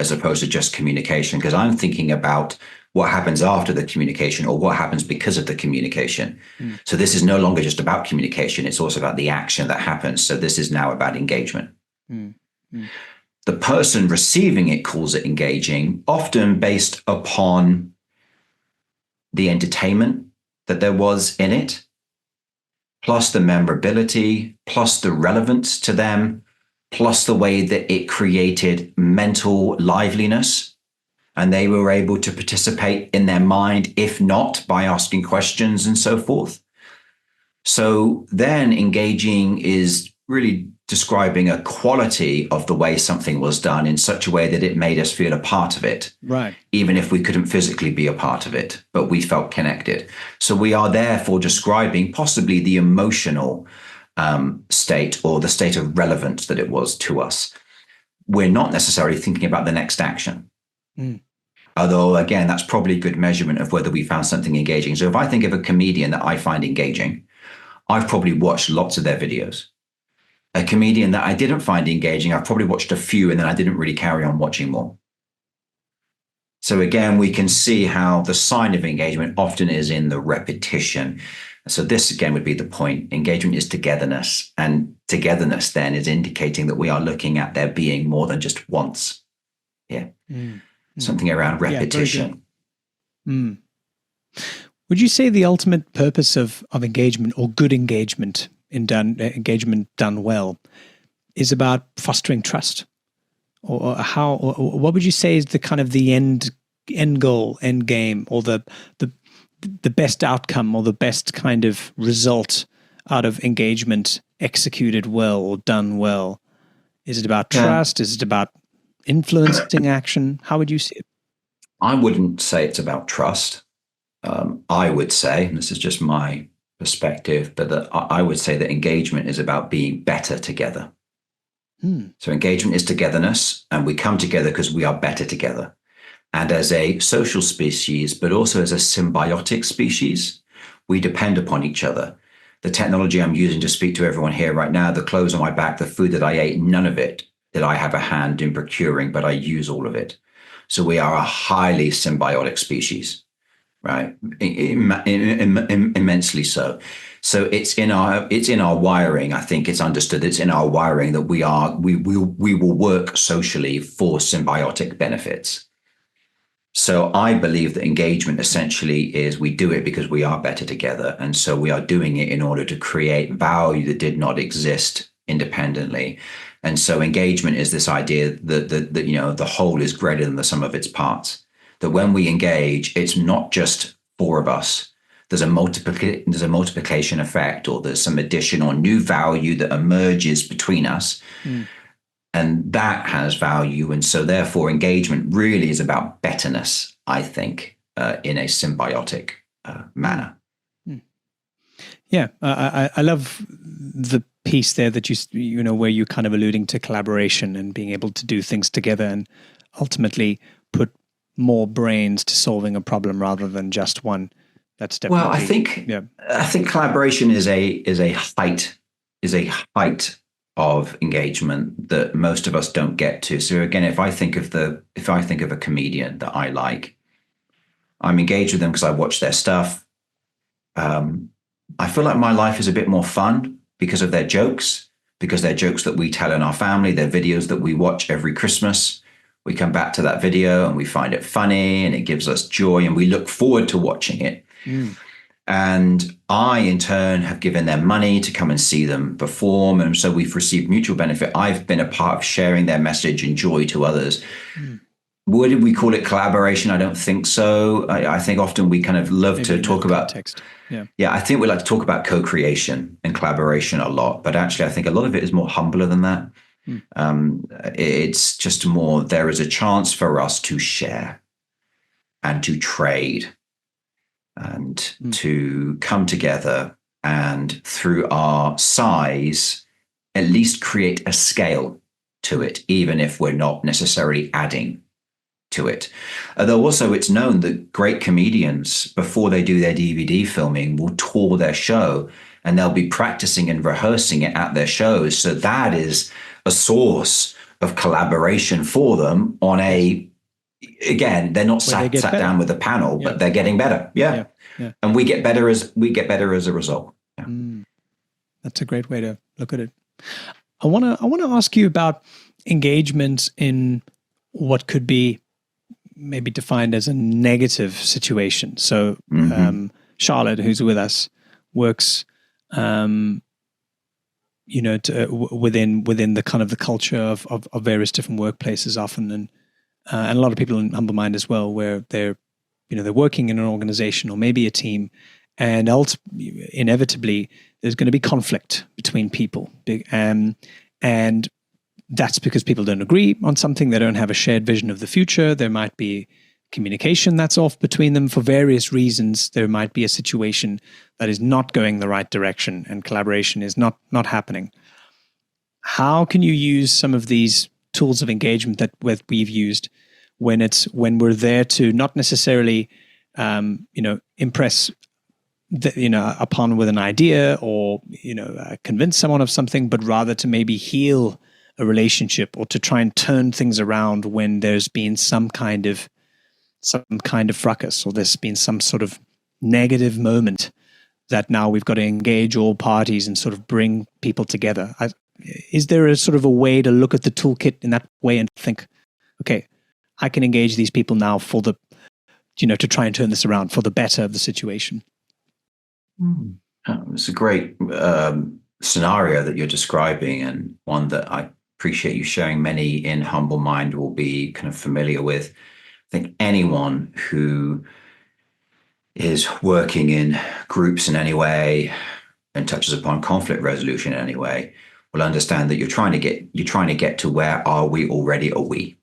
as opposed to just communication, because I'm thinking about what happens after the communication or what happens because of the communication. So this is no longer just about communication. It's also about the action that happens. So this is now about engagement. The person receiving it calls it engaging, often based upon the entertainment that there was in it, plus the memorability, plus the relevance to them, plus the way that it created mental liveliness. And they were able to participate in their mind, if not by asking questions and so forth. So then engaging is really describing a quality of the way something was done in such a way that it made us feel a part of it. Right. Even if we couldn't physically be a part of it, but we felt connected. So we are therefore describing possibly the emotional state or the state of relevance that it was to us. We're not necessarily thinking about the next action. Although, again, that's probably a good measurement of whether we found something engaging. So if I think of a comedian that I find engaging, I've probably watched lots of their videos. A comedian that I didn't find engaging, I've probably watched a few and then I didn't really carry on watching more. So again, we can see how the sign of engagement often is in the repetition. So this again would be the point. Engagement is togetherness, and togetherness then is indicating that we are looking at there being more than just once. Yeah. Something around repetition. Would you say the ultimate purpose of engagement, or good engagement engagement done well, is about fostering trust? Or how? Or what would you say is the kind of the end goal, end game, or the best outcome, or the best kind of result out of engagement executed well or done well? Is it about trust? Is it about influencing action? How would you see it? I wouldn't say it's about trust. I would say, and this is just my perspective, but that I would say that engagement is about being better together. So engagement is togetherness, and we come together because we are better together. And as a social species, but also as a symbiotic species, we depend upon each other. The technology I'm using to speak to everyone here right now, the clothes on my back, the food that I ate, none of it did I have a hand in procuring, but I use all of it. So we are a highly symbiotic species, right? Immensely so. So it's in our wiring. I think it's understood. It's in our wiring that we will work socially for symbiotic benefits. So I believe that engagement essentially is we do it because we are better together. And so we are doing it in order to create value that did not exist independently. And so engagement is this idea that the whole is greater than the sum of its parts. That when we engage, it's not just four of us. There's a multiplication effect, or there's some addition or new value that emerges between us. And that has value. And so therefore engagement really is about betterness, I think, in a symbiotic manner. Yeah, I love the piece there that where you're kind of alluding to collaboration and being able to do things together and ultimately put more brains to solving a problem rather than just one. That's definitely. Well, I think collaboration is a height of engagement that most of us don't get to. So again, if I think of a comedian that I like, I'm engaged with them because I watch their stuff. I feel like my life is a bit more fun because of their jokes, because they're jokes that we tell in our family, they're videos that we watch every Christmas. We come back to that video and we find it funny and it gives us joy and we look forward to watching it. And I, in turn, have given them money to come and see them perform. And so we've received mutual benefit. I've been a part of sharing their message and joy to others. Would we call it collaboration? I don't think so. I think often we kind of love to talk about context. Yeah, I think we like to talk about co-creation and collaboration a lot, but actually I think a lot of it is more humbler than that. It's just more, there is a chance for us to share and to trade and to come together and through our size, at least create a scale to it, even if we're not necessarily adding to it. Although also it's known that great comedians, before they do their DVD filming, will tour their show and they'll be practicing and rehearsing it at their shows. So that is a source of collaboration for them on again, they're not sat down with a panel, but they're getting better. Yeah. And we get better as a result. Yeah. That's a great way to look at it. I want to ask you about engagement in what could be maybe defined as a negative situation. So Charlotte, who's with us, works within the kind of the culture of various different workplaces often, and a lot of people in Humble Mind as well, where they're working in an organization or maybe a team, and inevitably there's going to be conflict between people, and that's because people don't agree on something. They don't have a shared vision of the future. There might be communication that's off between them for various reasons. There might be a situation that is not going the right direction and collaboration is not happening. How can you use some of these tools of engagement that we've used when we're there to not necessarily impress upon with an idea or convince someone of something, but rather to maybe heal a relationship or to try and turn things around when there's been some kind of fracas, or there's been some sort of negative moment that now we've got to engage all parties and sort of bring people together. Is there a sort of a way to look at the toolkit in that way and think, okay, I can engage these people now for the, to try and turn this around for the better of the situation? It's a great scenario that you're describing, and one that I appreciate you sharing. Many in Humble Mind will be kind of familiar with. I think anyone who is working in groups in any way and touches upon conflict resolution in any way will understand that you're trying to get to where are we already a we.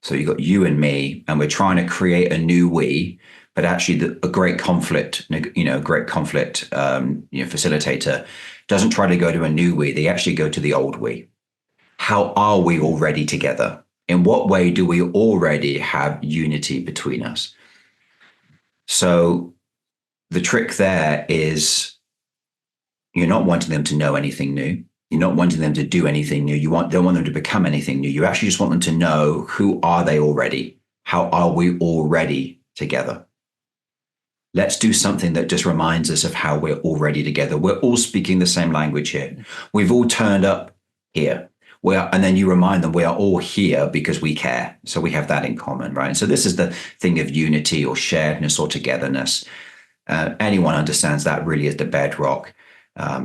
So you've got you and me, and we're trying to create a new we. But actually, a great conflict facilitator doesn't try to go to a new we. They actually go to the old we. How are we already together? In what way do we already have unity between us? So the trick there is you're not wanting them to know anything new. You're not wanting them to do anything new. Don't want them to become anything new. You actually just want them to know, who are they already? How are we already together? Let's do something that just reminds us of how we're already together. We're all speaking the same language here. We've all turned up here. And then you remind them we are all here because we care. So we have that in common, right? And so this is the thing of unity or sharedness or togetherness. Anyone understands that really is the bedrock,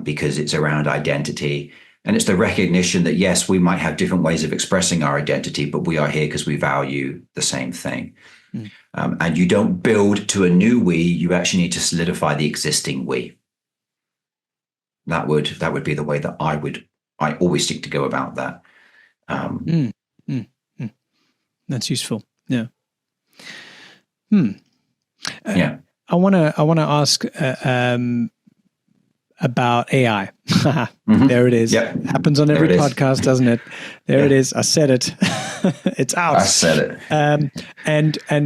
because it's around identity. And it's the recognition that, yes, we might have different ways of expressing our identity, but we are here because we value the same thing. And you don't build to a new we, you actually need to solidify the existing we. That would be the way that I always seek to go about that. That's useful. Yeah. Yeah. I want to ask about AI. There it is. Yep. Happens on every podcast, doesn't it? There it is. I said it. It's out. I said it. And I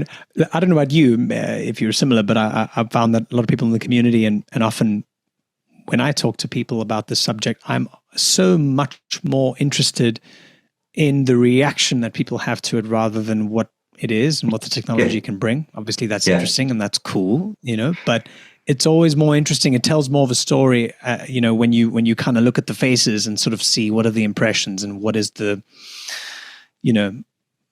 don't know about you, if you're similar, but I found that a lot of people in the community and often when I talk to people about this subject, I'm so much more interested in the reaction that people have to it rather than what it is and what the technology can bring. Obviously, that's interesting and that's cool, but it's always more interesting. It tells more of a story, when you kind of look at the faces and sort of see what are the impressions and what is the,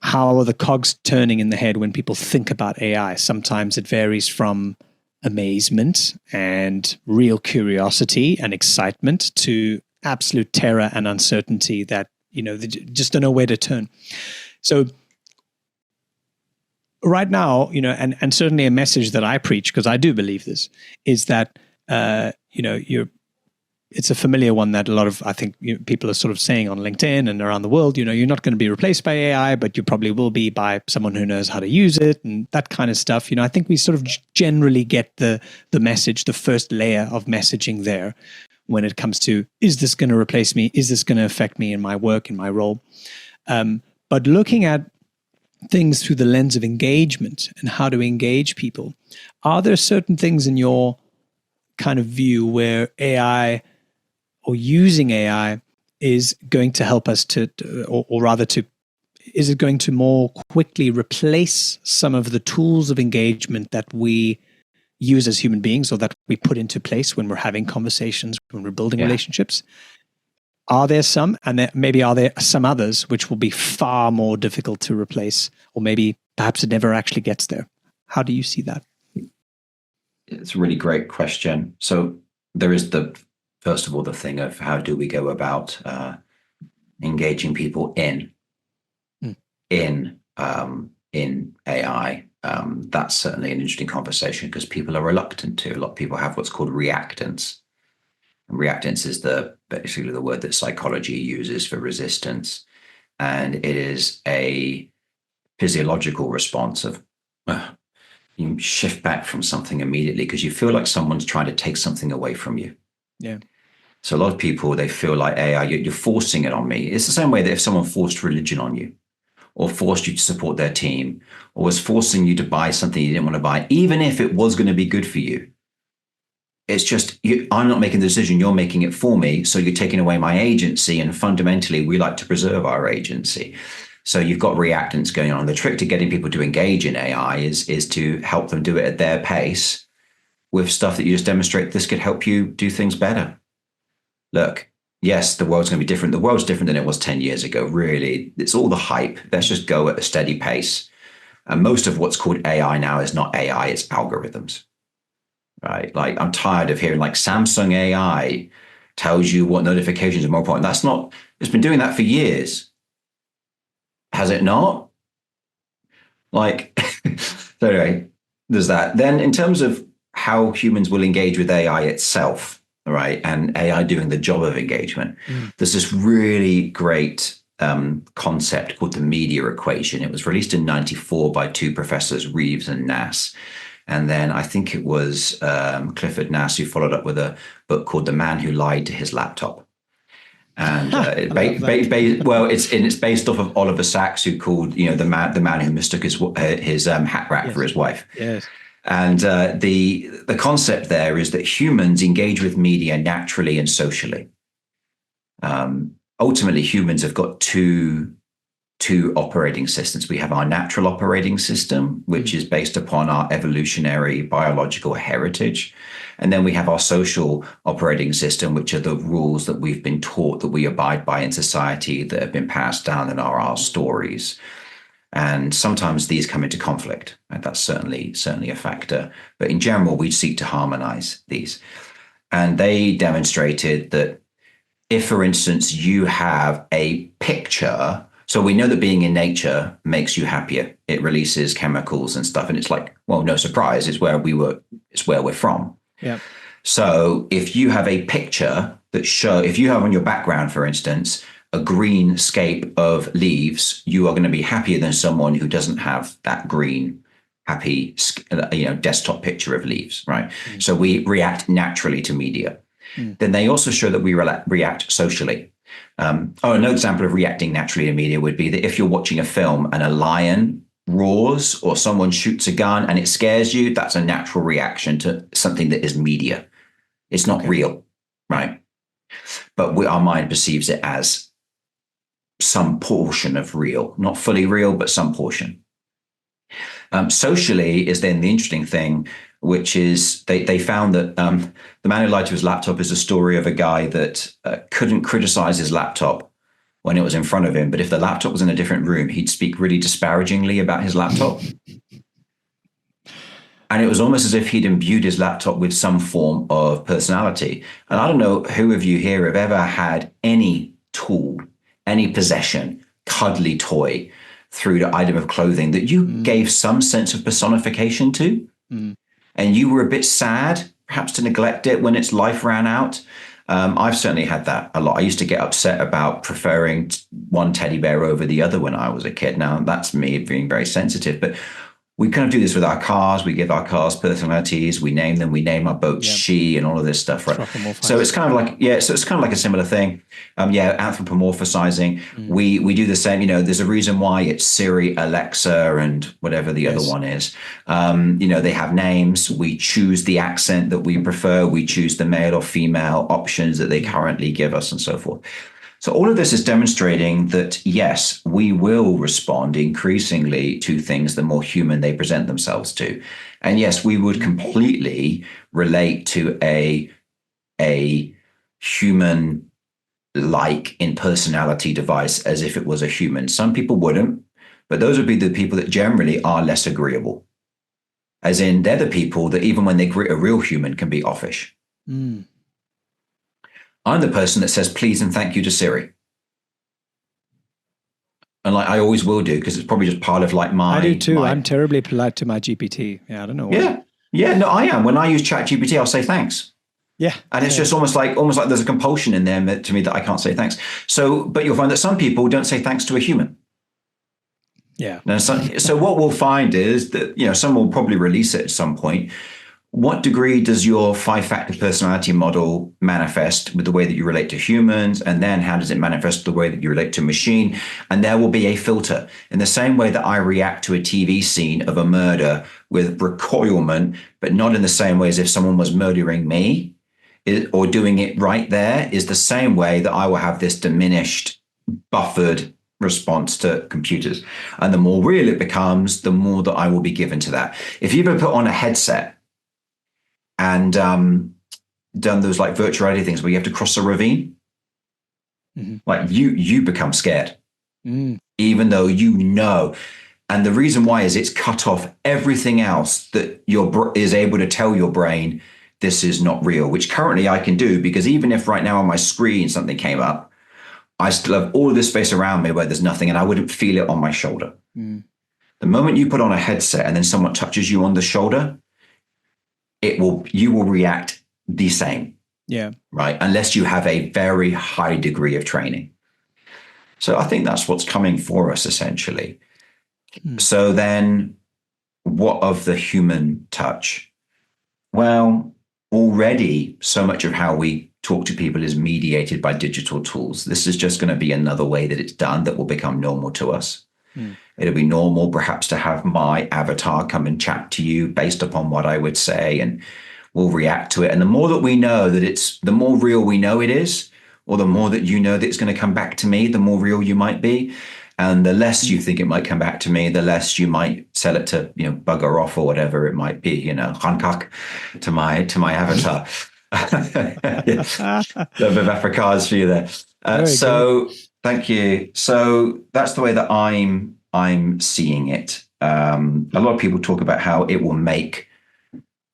how are the cogs turning in the head when people think about AI. Sometimes it varies from amazement and real curiosity and excitement to absolute terror and uncertainty that, they just don't know where to turn. So right now, and certainly a message that I preach, because I do believe this, is that, it's a familiar one that a lot of, I think, people are sort of saying on LinkedIn and around the world, you're not going to be replaced by AI, but you probably will be by someone who knows how to use it and that kind of stuff. I think we sort of generally get the message, the first layer of messaging there when it comes to, is this going to replace me? Is this going to affect me in my work, in my role? But looking at things through the lens of engagement and how to engage people, are there certain things in your kind of view where AI or using AI is going to help us or rather is it going to more quickly replace some of the tools of engagement that we use as human beings or that we put into place when we're having conversations, when we're building relationships? Are there some, and maybe are there some others which will be far more difficult to replace, or maybe perhaps it never actually gets there? How do you see that? It's a really great question. So there is first of all, the thing of how do we go about engaging people in AI. That's certainly an interesting conversation because people are reluctant to. A lot of people have what's called reactance. And reactance is basically the word that psychology uses for resistance. And it is a physiological response of you shift back from something immediately because you feel like someone's trying to take something away from you. Yeah. So a lot of people, they feel like AI, you're forcing it on me. It's the same way that if someone forced religion on you or forced you to support their team or was forcing you to buy something you didn't want to buy, even if it was going to be good for you, it's just, I'm not making the decision, you're making it for me. So you're taking away my agency. And fundamentally, we like to preserve our agency. So you've got reactance going on. The trick to getting people to engage in AI is to help them do it at their pace with stuff that you just demonstrate this could help you do things better. Look, yes, the world's going to be different. The world's different than it was 10 years ago, really. It's all the hype. Let's just go at a steady pace. And most of what's called AI now is not AI, it's algorithms, right? Like I'm tired of hearing like Samsung AI tells you what notifications are more important. That's not, it's been doing that for years. Has it not? Like, so anyway, there's that. Then in terms of how humans will engage with AI itself, right, and AI doing the job of engagement, there's this really great concept called the media equation. It was released in '94 by two professors, Reeves and Nass. And then I think it was Clifford Nass who followed up with a book called The Man Who Lied to His Laptop. And it's based off of Oliver Sacks, who called the man who mistook his hat rack for his wife. Yes. And the concept there is that humans engage with media naturally and socially. Ultimately, humans have got two operating systems. We have our natural operating system, which is based upon our evolutionary biological heritage. And then we have our social operating system, which are the rules that we've been taught that we abide by in society that have been passed down and are our stories. And sometimes these come into conflict, and that's certainly a factor. But in general, we seek to harmonize these. And they demonstrated that if, for instance, you have a picture, so we know that being in nature makes you happier. It releases chemicals and stuff. And it's like, well, no surprise, it's where we're from. Yeah. So if you have a picture if you have on your background, for instance, a green scape of leaves, you are going to be happier than someone who doesn't have that green, happy, desktop picture of leaves, right? So we react naturally to media. Then they also show that we react socially. Another example of reacting naturally to media would be that if you're watching a film and a lion roars or someone shoots a gun and it scares you, that's a natural reaction to something that is media. It's not real, right? But our mind perceives it as some portion of real, not fully real, but some portion. Socially is then the interesting thing, which is they found that The Man Who Lied to His Laptop is a story of a guy that couldn't criticize his laptop when it was in front of him. But if the laptop was in a different room, he'd speak really disparagingly about his laptop. And it was almost as if he'd imbued his laptop with some form of personality. And I don't know who of you here have ever had any tool, any possession, cuddly toy through the item of clothing that you gave some sense of personification to. And you were a bit sad, perhaps to neglect it when its life ran out. I've certainly had that a lot. I used to get upset about preferring one teddy bear over the other when I was a kid. Now, that's me being very sensitive, but we kind of do this with our cars. We give our cars personalities. We name them. We name our boats she and all of this stuff, right? So it's kind of like, so it's kind of like a similar thing. Anthropomorphizing. We do the same. There's a reason why it's Siri, Alexa, and whatever the other one is. They have names. We choose the accent that we prefer. We choose the male or female options that they currently give us and so forth. So all of this is demonstrating that, yes, we will respond increasingly to things the more human they present themselves to. And yes, we would completely relate to a human like in personality device as if it was a human. Some people wouldn't, but those would be the people that generally are less agreeable. As in, they're the people that even when they greet a real human can be offish. Mm. I'm the person that says please and thank you to Siri. And like I always will do, because it's probably just part of like I do too. I'm terribly polite to my GPT. Yeah, I don't know why. Yeah, no, I am. When I use ChatGPT, I'll say thanks. Yeah. And it's just almost like there's a compulsion in there to me that I can't say thanks. So, but you'll find that some people don't say thanks to a human. Yeah. Now, so what we'll find is that, someone will probably release it at some point. What degree does your 5-factor personality model manifest with the way that you relate to humans? And then how does it manifest the way that you relate to a machine? And there will be a filter. In the same way that I react to a TV scene of a murder with recoilment, but not in the same way as if someone was murdering me or doing it right there, is the same way that I will have this diminished, buffered response to computers. And the more real it becomes, the more that I will be given to that. If you've ever put on a headset and done those like virtual reality things where you have to cross a ravine, like you become scared, even though and the reason why is it's cut off everything else that is able to tell your brain this is not real, which currently I can do, because even if right now on my screen something came up, I still have all of this space around me where there's nothing, and I wouldn't feel it on my shoulder. The moment you put on a headset and then someone touches you on the shoulder, you will react the same. Yeah. Right. Unless you have a very high degree of training. So I think that's what's coming for us, essentially. So then what of the human touch? Well, already so much of how we talk to people is mediated by digital tools. This is just going to be another way that it's done that will become normal to us. It'll be normal perhaps to have my avatar come and chat to you based upon what I would say, and we'll react to it. And the more that we know that the more real we know it is, or the more that you know that it's going to come back to me, the more real you might be. And the less you think it might come back to me, the less you might sell it to, bugger off or whatever it might be, hankak to my avatar. A bit of Afrikaans for you there. So good. Thank you. So that's the way that I'm seeing it. A lot of people talk about how it will make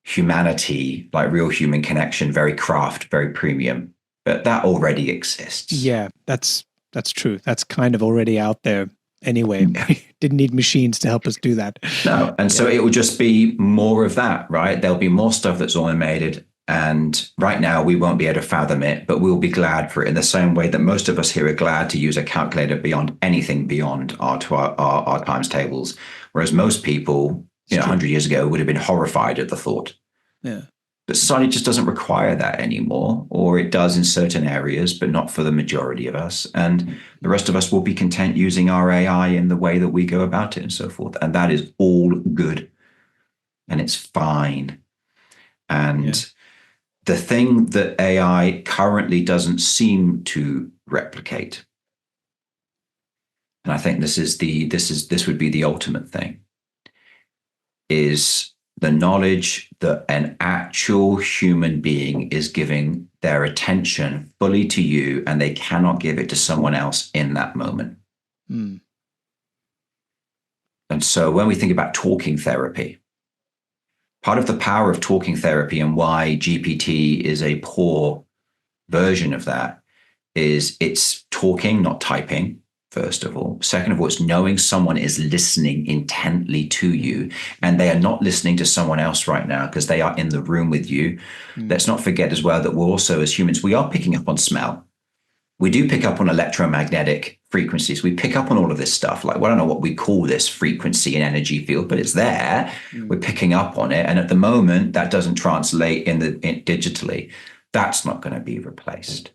humanity, like real human connection, very craft, very premium, but that already exists. Yeah, that's true. That's kind of already out there anyway. We didn't need machines to help us do that. No. And so it will just be more of that, right? There'll be more stuff that's automated. And right now we won't be able to fathom it, but we'll be glad for it in the same way that most of us here are glad to use a calculator beyond anything beyond our times tables. Whereas most people, 100 years ago would have been horrified at the thought. Yeah. But society just doesn't require that anymore, or it does in certain areas, but not for the majority of us. And the rest of us will be content using our AI in the way that we go about it and so forth. And that is all good. And it's fine. And the thing that AI currently doesn't seem to replicate, and I think this would be the ultimate thing, is the knowledge that an actual human being is giving their attention fully to you, and they cannot give it to someone else in that moment. And so when we think about talking therapy, part of the power of talking therapy and why GPT is a poor version of that is it's talking, not typing, first of all. Second of all, it's knowing someone is listening intently to you, and they are not listening to someone else right now because they are in the room with you. Let's not forget as well that we're also, as humans, we are picking up on smell. We do pick up on electromagnetic frequencies. We pick up on all of this stuff. Like, well, I don't know what we call this frequency and energy field, but it's there. We're picking up on it. And at the moment, that doesn't translate digitally. That's not going to be replaced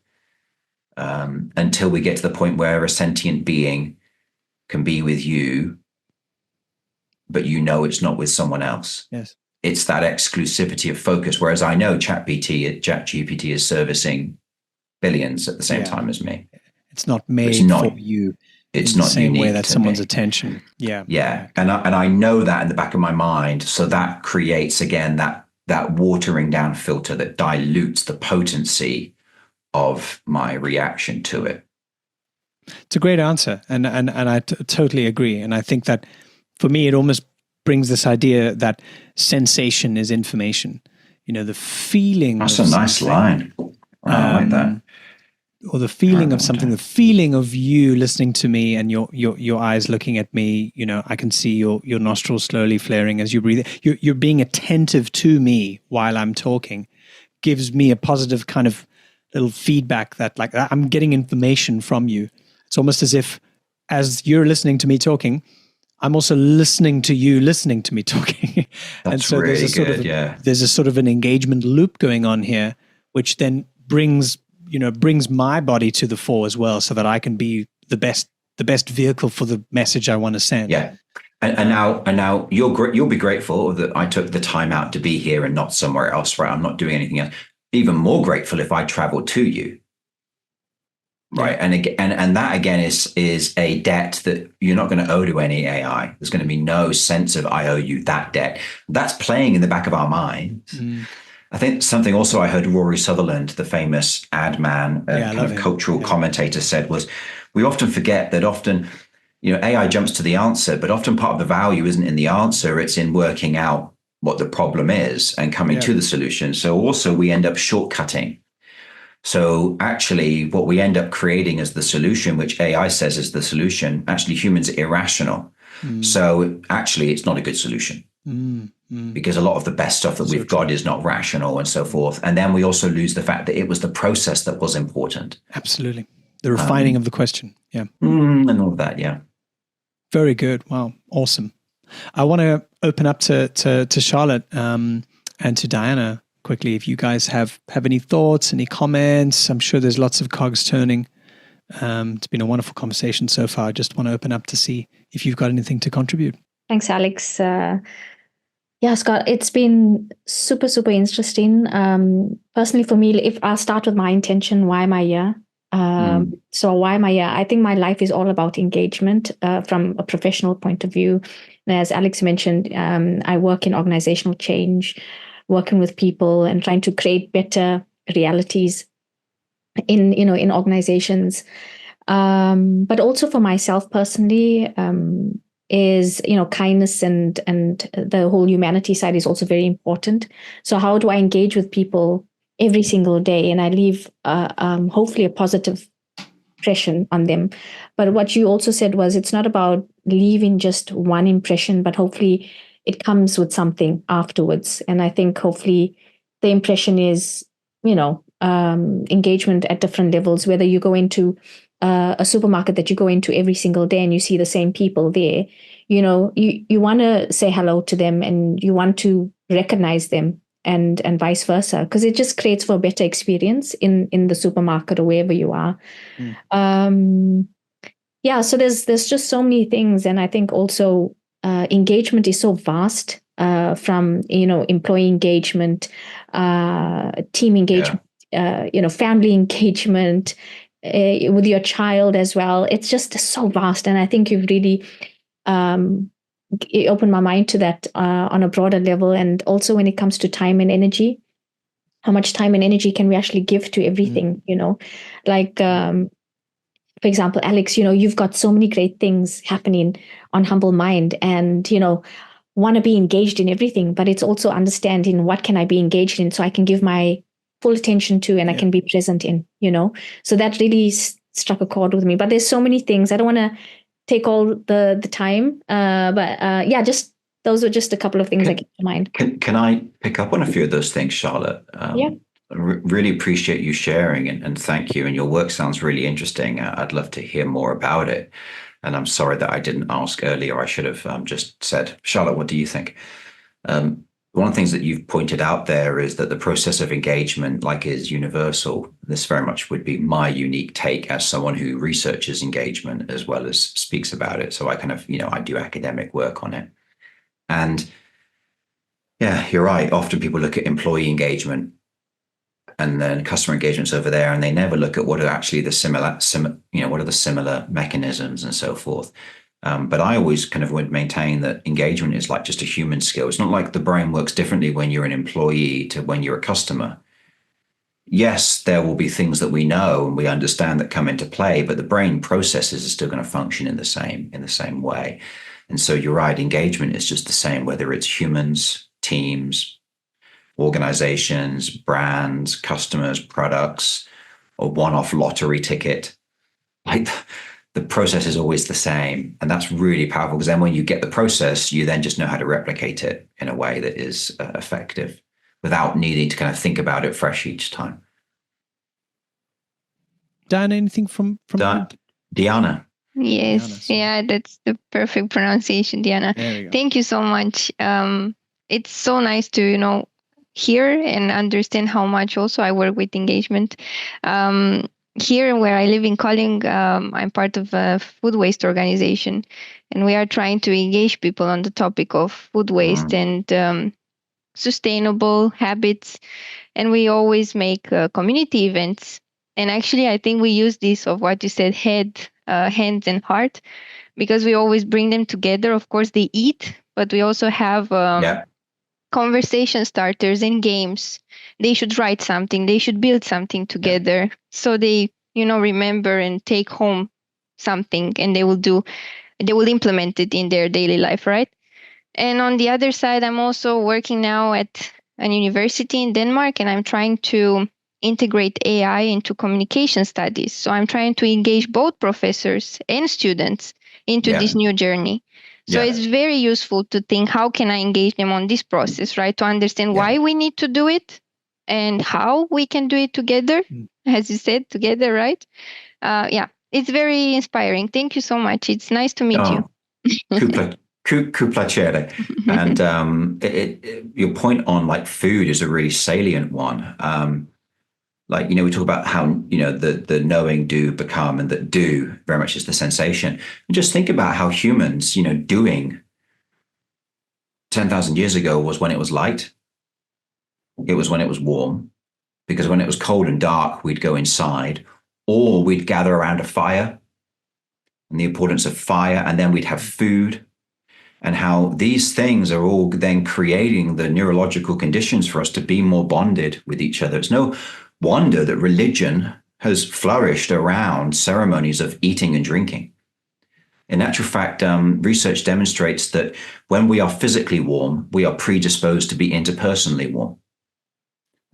until we get to the point where a sentient being can be with you, but it's not with someone else. Yes. It's that exclusivity of focus. Whereas I know ChatGPT is servicing billions at the same time as me. It's not It's made for not. you It's in the not same way unique that to someone's me. attention. Yeah. Yeah, Yeah. and I know that in the back of my mind, so that creates again that watering down filter that dilutes the potency of my reaction to it. It's a great answer. And I totally agree. And I think that for me, it almost brings this idea that sensation is information. You know, the feeling That's of a nice something, line. Wow, I like that. um, or the Write feeling that of one something, the down. feeling of you listening to me and your eyes looking at me. You know, I can see your nostrils slowly flaring as you breathe. You're being attentive to me while I'm talking, gives me a positive kind of little feedback that like I'm getting information from you. It's almost as if as you're listening to me talking, I'm also listening to you listening to me talking. And That's so really good. Yeah, there's a sort of an engagement loop going on here, which then brings my body to the fore as well, so that I can be the best vehicle for the message I want to send. yeah. And now you'll be grateful that I took the time out to be here and not somewhere else. Right, I'm not doing anything else. Even more grateful if I travel to you. Yeah. Right. And again, and that again is a debt that you're not going to owe to any AI. There's going to be no sense of I owe you that debt. That's playing in the back of our minds. Mm. I think something also I heard Rory Sutherland, the famous ad man, Yeah, I kind love of him. cultural Yeah. commentator, said was we often forget that often, AI jumps to the answer, but often part of the value isn't in the answer, it's in working out what the problem is and coming Yeah. to the solution. So also we end up shortcutting. So actually, what we end up creating as the solution, which AI says is the solution, actually humans are irrational. Mm. So actually, it's not a good solution because a lot of the best stuff that So we've got true. is not rational and so forth. And then we also lose the fact that it was the process that was important. Absolutely. The refining of the question. Yeah. And all of that. Yeah. Very good. Wow. Awesome. I want to open up to Charlotte and to Diana quickly. If you guys have any thoughts, any comments, I'm sure there's lots of cogs turning. It's been a wonderful conversation so far. I just want to open up to see if you've got anything to contribute. Thanks, Alex. Yeah, Scott, it's been super, super interesting. Personally, for me, if I start with my intention, why am I here? So why am I here? I think my life is all about engagement from a professional point of view. And as Alex mentioned, I work in organizational change, working with people and trying to create better realities in organizations. But also for myself personally, is kindness and the whole humanity side is also very important. So how do I engage with people every single day and I leave hopefully a positive impression on them? But what you also said was it's not about leaving just one impression, but hopefully it comes with something afterwards. And I think hopefully the impression is engagement at different levels, whether you go into a supermarket that you go into every single day and you see the same people there, you want to say hello to them and you want to recognize them and vice versa, because it just creates for a better experience in the supermarket or wherever you are. So there's just so many things. And I think also engagement is so vast, from employee engagement, team engagement, family engagement, with your child as well. It's just so vast. And I think you've really it opened my mind to that on a broader level. And also when it comes to time and energy, how much time and energy can we actually give to everything? Like, for example, Alex, you've got so many great things happening on Humble Mind and, want to be engaged in everything, but it's also understanding what can I be engaged in so I can give my full attention to and I can be present in, So that really struck a chord with me. But there's so many things. I don't want to take all the time, but just those are just a couple of things that came to mind. Can I pick up on a few of those things, Charlotte? Yeah. I really appreciate you sharing and thank you. And your work sounds really interesting. I'd love to hear more about it. And I'm sorry that I didn't ask earlier. I should have just said, Charlotte, what do you think? One of the things that you've pointed out there is that the process of engagement, is universal. This very much would be my unique take as someone who researches engagement as well as speaks about it. So I kind of, I do academic work on it. And yeah, you're right. Often people look at employee engagement and then customer engagement's over there, and they never look at what are actually the what are the similar mechanisms and so forth. But I always kind of would maintain that engagement is like just a human skill. It's not like the brain works differently when you're an employee to when you're a customer. Yes, there will be things that we know and we understand that come into play, but the brain processes are still going to function in the same way. And so you're right, engagement is just the same, whether it's humans, teams, organizations, brands, customers, products, or one-off lottery ticket. Like the process is always the same. And that's really powerful, because then when you get the process, you then just know how to replicate it in a way that is effective without needing to kind of think about it fresh each time. Dan, anything from Diana? Yes, Diana, yeah, that's the perfect pronunciation, Diana. There we go. Thank you so much. It's so nice to, hear and understand how much also I work with engagement. Here where I live in Koling, I'm part of a food waste organization, and we are trying to engage people on the topic of food waste and sustainable habits. And we always make community events. And actually, I think we use this of what you said, head, hands, and heart, because we always bring them together. Of course, they eat, but we also have conversation starters and games. They should write something. They should build something together, so they, remember and take home something, and they will implement it in their daily life, right? And on the other side, I'm also working now at an university in Denmark, and I'm trying to integrate AI into communication studies. So I'm trying to engage both professors and students into this new journey. So it's very useful to think, how can I engage them on this process, right? To understand why we need to do it and how we can do it together, as you said, together, right? It's very inspiring. Thank you so much. It's nice to meet you. Coup piacere. And your point on like food is a really salient one. We talk about how, the knowing, do, become, and that do very much is the sensation. And just think about how humans, doing 10,000 years ago was when it was light. It was when it was warm, because when it was cold and dark, we'd go inside, or we'd gather around a fire, and the importance of fire, and then we'd have food, and how these things are all then creating the neurological conditions for us to be more bonded with each other. It's no wonder that religion has flourished around ceremonies of eating and drinking. In actual fact, research demonstrates that when we are physically warm, we are predisposed to be interpersonally warm.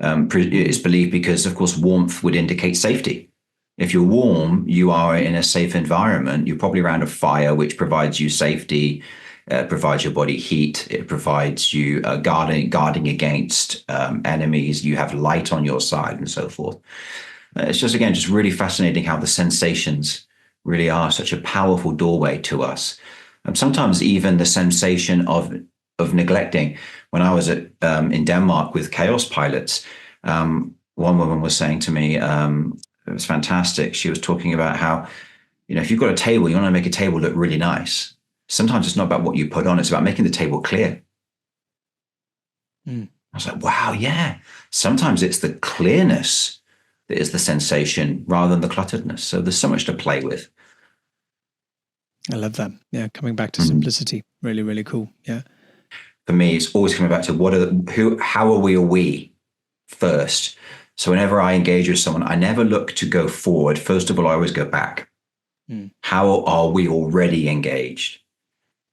It's believed because, of course, warmth would indicate safety. If you're warm, you are in a safe environment. You're probably around a fire, which provides you safety, provides your body heat. It provides you guarding against enemies. You have light on your side and so forth. It's just really fascinating how the sensations really are such a powerful doorway to us. Sometimes even the sensation of neglecting. When I was in Denmark with Chaos Pilots, one woman was saying to me, it was fantastic. She was talking about how, if you've got a table, you want to make a table look really nice. Sometimes it's not about what you put on, it's about making the table clear. I was like, wow, yeah. Sometimes it's the clearness that is the sensation rather than the clutteredness. So there's so much to play with. I love that. Yeah, coming back to simplicity. Really, really cool. Yeah. For me, it's always coming back to how are we first? So whenever I engage with someone, I never look to go forward. First of all, I always go back. How are we already engaged?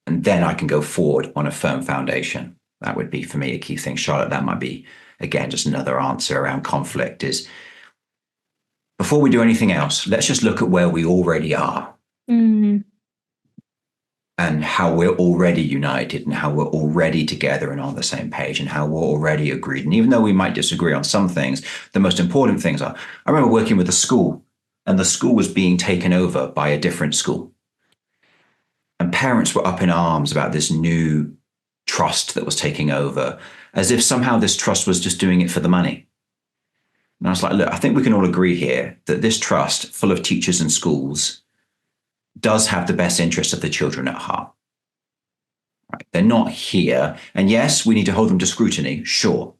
And then I can go forward on a firm foundation. That would be, for me, a key thing. Charlotte, that might be, again, just another answer around conflict is, before we do anything else, let's just look at where we already are. And how we're already united, and how we're already together and on the same page, and how we're already agreed. And even though we might disagree on some things, the most important things are, I remember working with a school, and the school was being taken over by a different school. And parents were up in arms about this new trust that was taking over, as if somehow this trust was just doing it for the money. And I was like, look, I think we can all agree here that this trust, full of teachers and schools, does have the best interest of the children at heart. Right? They're not here. And yes, we need to hold them to scrutiny, sure.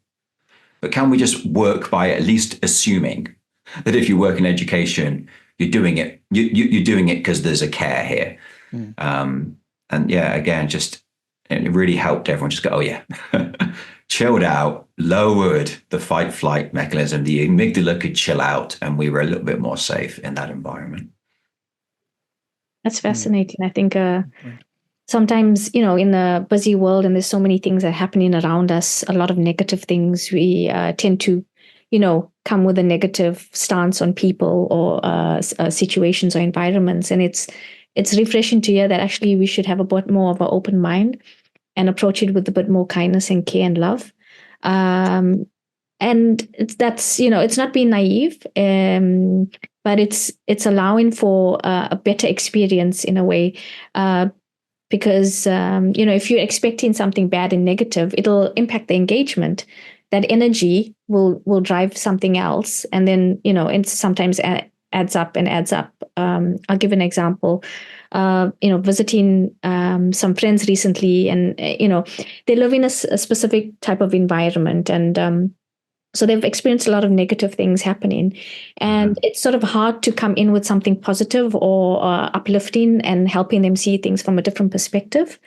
but can we just work by at least assuming that if you work in education, you're doing it, you're doing it because there's a care here. And yeah, again, just it really helped everyone just go, oh yeah, chilled out, lowered the fight flight mechanism. The amygdala could chill out, and we were a little bit more safe in that environment. That's fascinating. I think sometimes, in a busy world, and there's so many things that are happening around us, a lot of negative things, we tend to, come with a negative stance on people or situations or environments. And it's refreshing to hear that actually we should have a bit more of an open mind and approach it with a bit more kindness and care and love. And it's not being naive, but it's allowing for a better experience in a way. Because, if you're expecting something bad and negative, it'll impact the engagement. That energy will drive something else. And then, it sometimes adds up. I'll give an example. Visiting some friends recently, and, they live in a specific type of environment. And so they've experienced a lot of negative things happening. And it's sort of hard to come in with something positive or uplifting and helping them see things from a different perspective.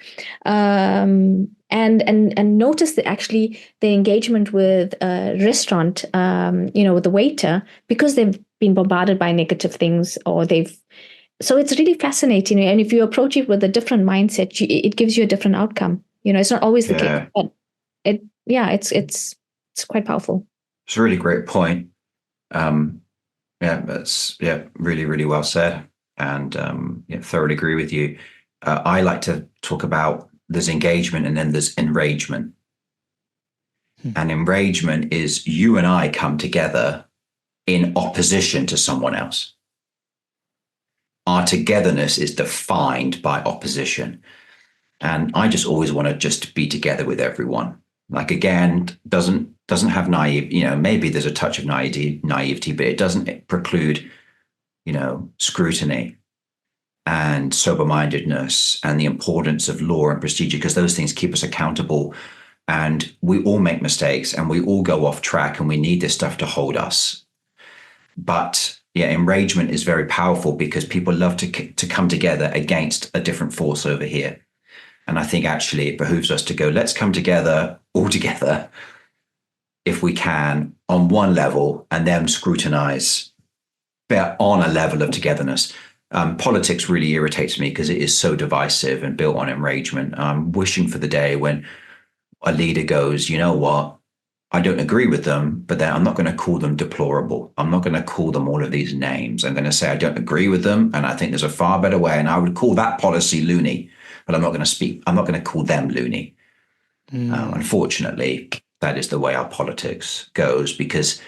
And notice that actually the engagement with a restaurant, with the waiter, because they've been bombarded by negative things, so it's really fascinating. And if you approach it with a different mindset, it gives you a different outcome. It's not always the case, but it's quite powerful. It's a really great point. That's really, really well said. And thoroughly agree with you. I like to talk about there's engagement and then there's enragement. And enragement is you and I come together in opposition to someone else. Our togetherness is defined by opposition. And I just always want to just be together with everyone. Like, again, doesn't have naive, maybe there's a touch of naivety, but it doesn't preclude, scrutiny and sober-mindedness and the importance of law and procedure, because those things keep us accountable. And we all make mistakes and we all go off track, and we need this stuff to hold us. But enragement is very powerful because people love to come together against a different force over here. And I think actually it behooves us to go, let's come together, all together, if we can, on one level, and then scrutinize on a level of togetherness. Politics really irritates me because it is so divisive and built on enragement. I'm wishing for the day when a leader goes, you know what, I don't agree with them, but then I'm not going to call them deplorable. I'm not going to call them all of these names. I'm going to say I don't agree with them, and I think there's a far better way, and I would call that policy loony. But I'm not going to call them loony. Unfortunately, that is the way our politics goes, because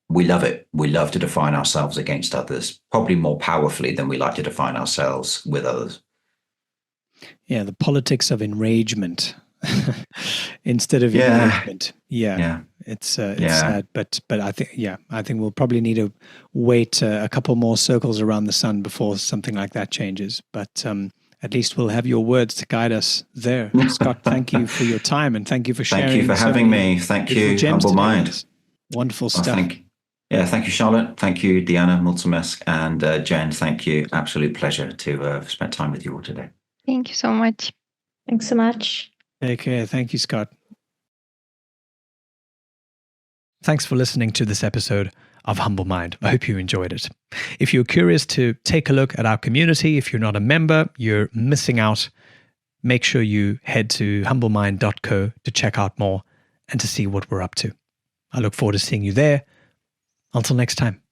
we love it. We love to define ourselves against others, probably more powerfully than we like to define ourselves with others. Yeah, the politics of enragement instead of engagement. It's sad, but I think we'll probably need to wait a couple more circles around the sun before something like that changes. But at least we'll have your words to guide us there. Scott, thank you for your time, and thank you for sharing. Thank you for having me. Thank you, Humble Mind. Wonderful stuff. Thank you, Charlotte. Thank you, Diana Mulțumesc, and Jen. Thank you. Absolute pleasure to have spent time with you all today. Thank you so much. Thanks so much. Take care. Thank you, Scott. Thanks for listening to this episode of Humble Mind. I hope you enjoyed it. If you're curious to take a look at our community, if you're not a member, you're missing out. Make sure you head to humblemind.co to check out more and to see what we're up to. I look forward to seeing you there. Until next time.